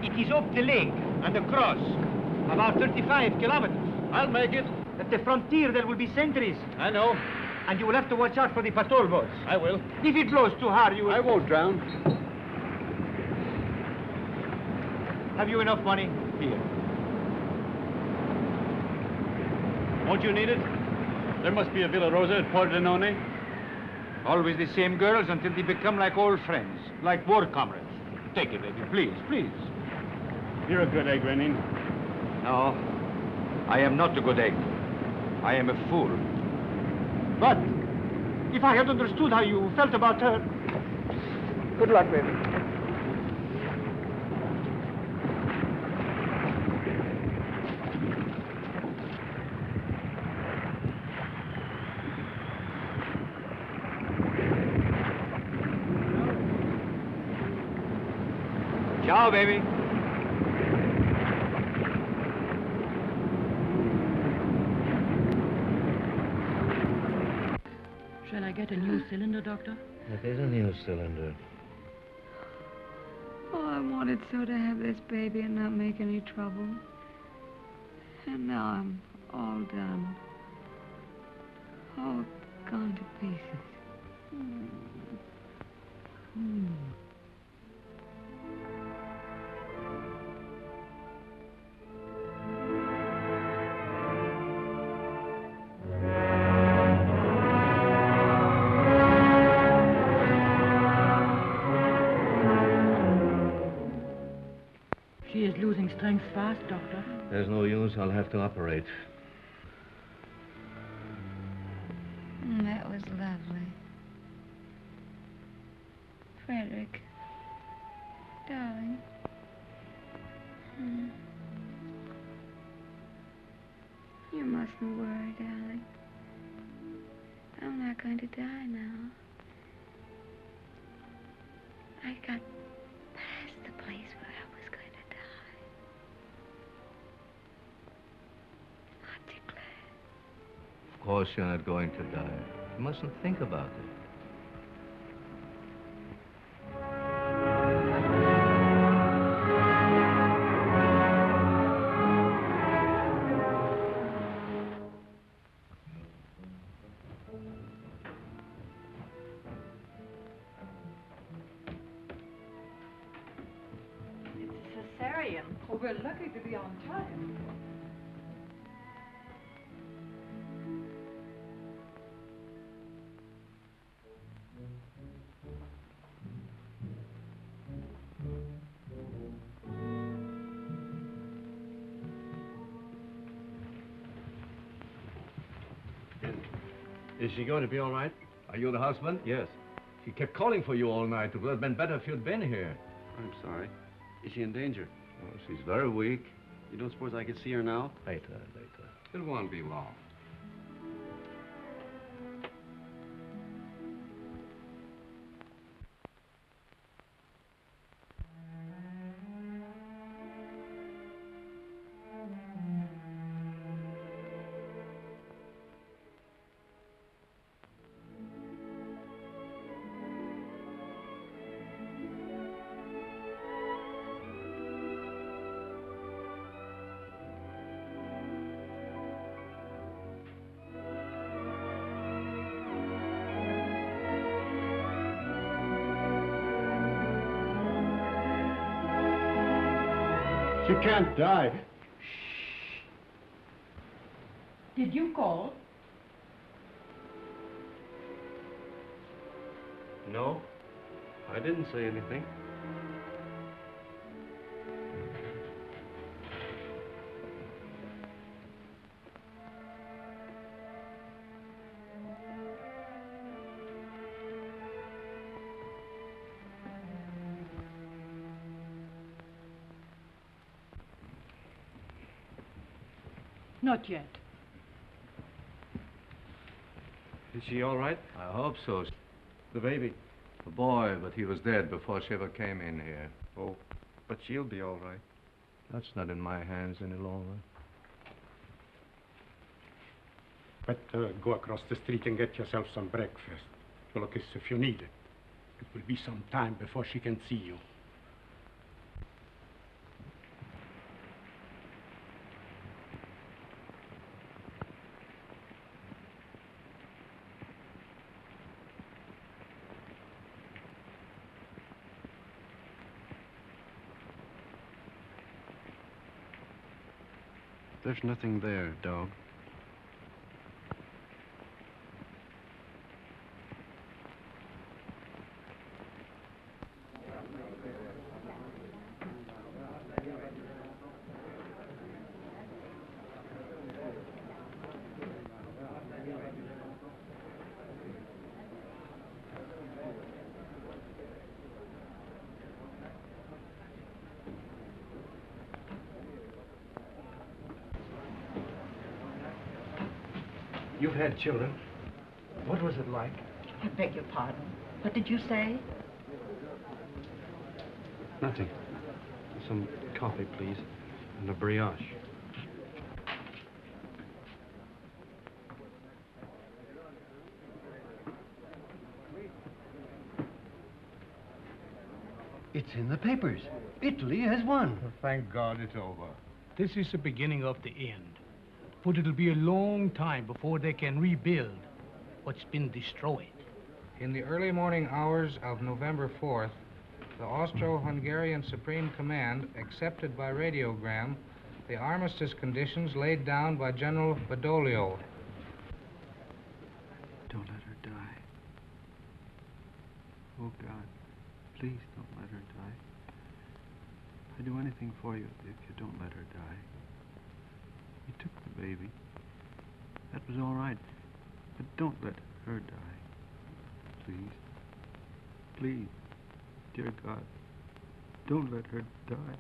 It is up the lake and across. About 35 kilometers. I'll make it. At the frontier there will be sentries. I know. And you will have to watch out for the patrol boats. I will. If it blows too hard, you will... I won't drown. Have you enough money? Here. Won't you need it? There must be a Villa Rosa at Pordenone. Always the same girls until they become like old friends, like war comrades. Take it, baby, please, please. You're a good egg, Renin. No, I am not a good egg. I am a fool. But if I had understood how you felt about her... Good luck, baby. Ciao, baby. Shall I get a new cylinder, Doctor? It is a new cylinder. Oh, I wanted so to have this baby and not make any trouble. And now I'm all done. All gone to pieces. She is losing strength fast, Doctor. There's no use. I'll have to operate. That was lovely. Frederick. Darling. You mustn't worry, darling. I'm not going to die now. I got past the place where I was going to die. Aren't you glad? Of course you're not going to die. You mustn't think about it. Oh, we're lucky to be on time. Is she going to be all right? Are you the husband? Yes. She kept calling for you all night. It would have been better if you'd been here. I'm sorry. Is she in danger? Oh, she's very weak. You don't suppose I could see her now? Later, later. It won't be long. She can't die. Did you call? No, I didn't say anything. Not yet. Is she all right? I hope so. The baby? The boy, but he was dead before she ever came in here. Oh, but she'll be all right. That's not in my hands any longer. Better go across the street and get yourself some breakfast. Look, if you need it. It will be some time before she can see you. There's nothing there, dog. You've had children. What was it like? I beg your pardon. What did you say? Nothing. Some coffee, please, and a brioche. It's in the papers. Italy has won. Thank God it's over. This is the beginning of the end. But it'll be a long time before they can rebuild what's been destroyed. In the early morning hours of November 4th, the Austro-Hungarian Supreme Command accepted by radiogram the armistice conditions laid down by General Badoglio. Don't let her die. Oh, God, please don't let her die. I'd do anything for you if you don't let her die. You took the baby. That was all right. But don't let her die. Please. Please. Dear God, don't let her die.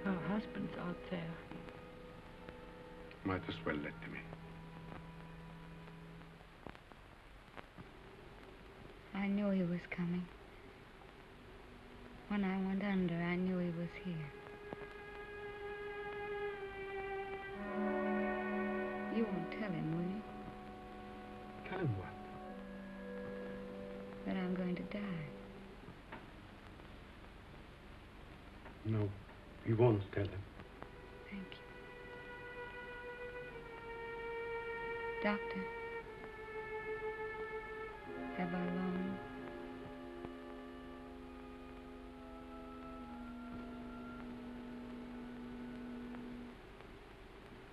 Her husband's out there. Might as well let him in. I knew he was coming. When I went under, I knew he was here. You won't tell him, will you? Tell him what? That I'm going to die. No, we won't tell him. Thank you. Doctor, have I long?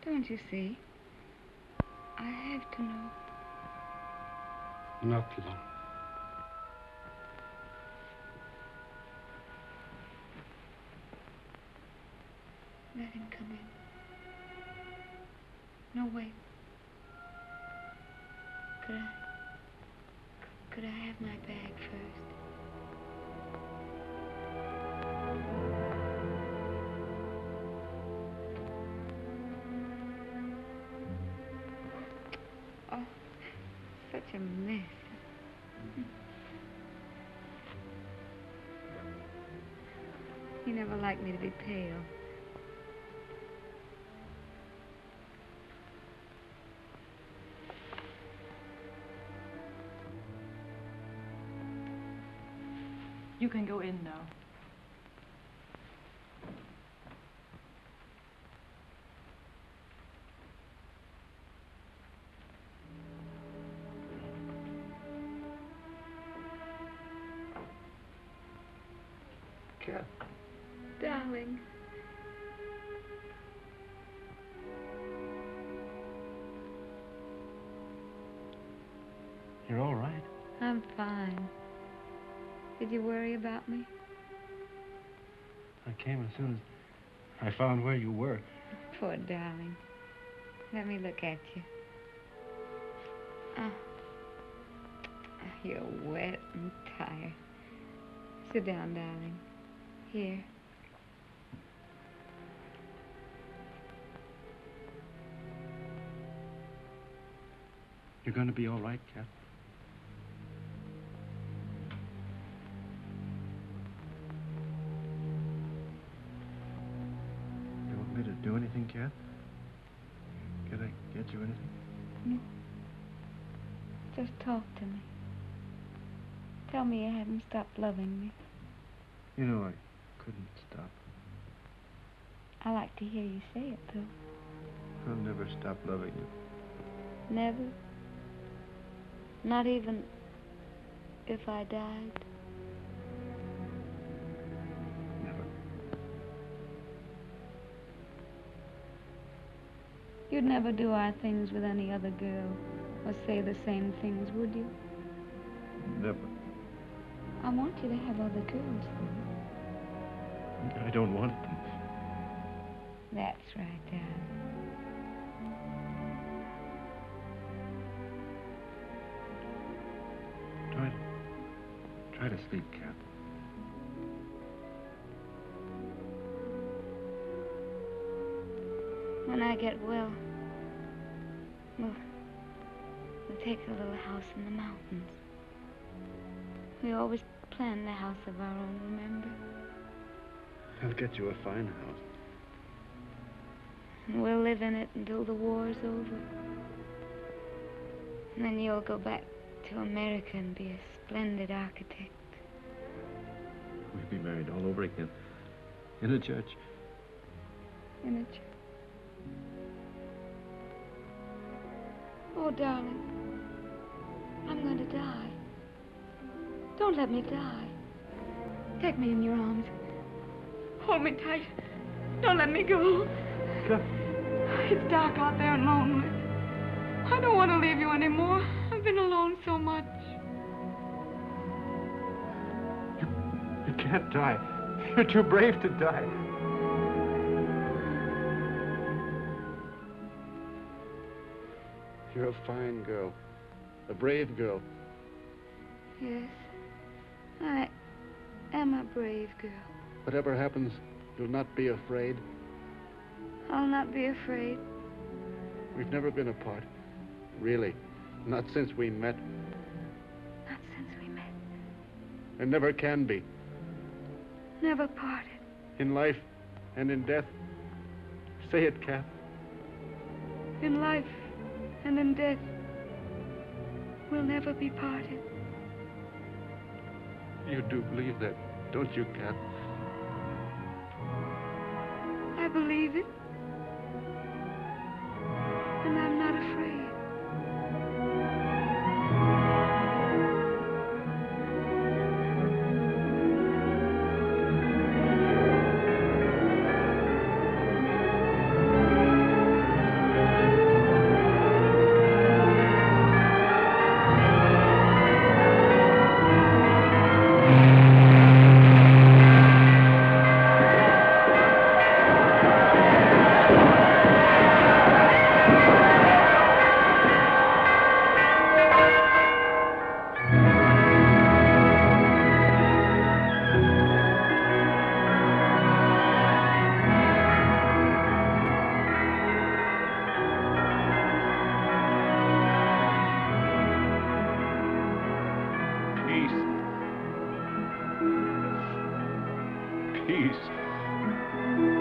Don't you see? I have to know. Not long. Let him come in. No, wait. Could I have my bag first? Oh, such a mess. He never liked me to be pale. You can go in now. Cat. Darling. You're all right. I'm fine. Did you worry about me? I came as soon as I found where you were. Poor darling. Let me look at you. Oh. You're wet and tired. Sit down, darling. Here. You're going to be all right, Cat? You want me to do anything, Cat? Can I get you anything? No. Just talk to me. Tell me you haven't stopped loving me. You know, I couldn't stop. I like to hear you say it, though. I'll never stop loving you. Never? Not even if I died? Never. You'd never do our things with any other girl, or say the same things, would you? Never. I want you to have other girls, though. I don't want them. That's right, darling. Try to sleep, Cat. When I get well, we'll take a little house in the mountains. We always planned a house of our own, remember? I'll get you a fine house. And we'll live in it until the war's over. And then you'll go back to America and be a splendid architect. We'll be married all over again. In a church. In a church. Oh, darling. I'm going to die. Don't let me die. Take me in your arms. Hold me tight. Don't let me go. It's dark out there and lonely. I don't want to leave you anymore. I've been alone so much. You can't die. You're too brave to die. You're a fine girl. A brave girl. Yes. I am a brave girl. Whatever happens, you'll not be afraid. I'll not be afraid. We've never been apart. Really. Not since we met. Not since we met. And never can be. Never parted. In life and in death. Say it, Kath. In life and in death, we'll never be parted. You do believe that, don't you, Kath? I believe it. And I'm not afraid. peace.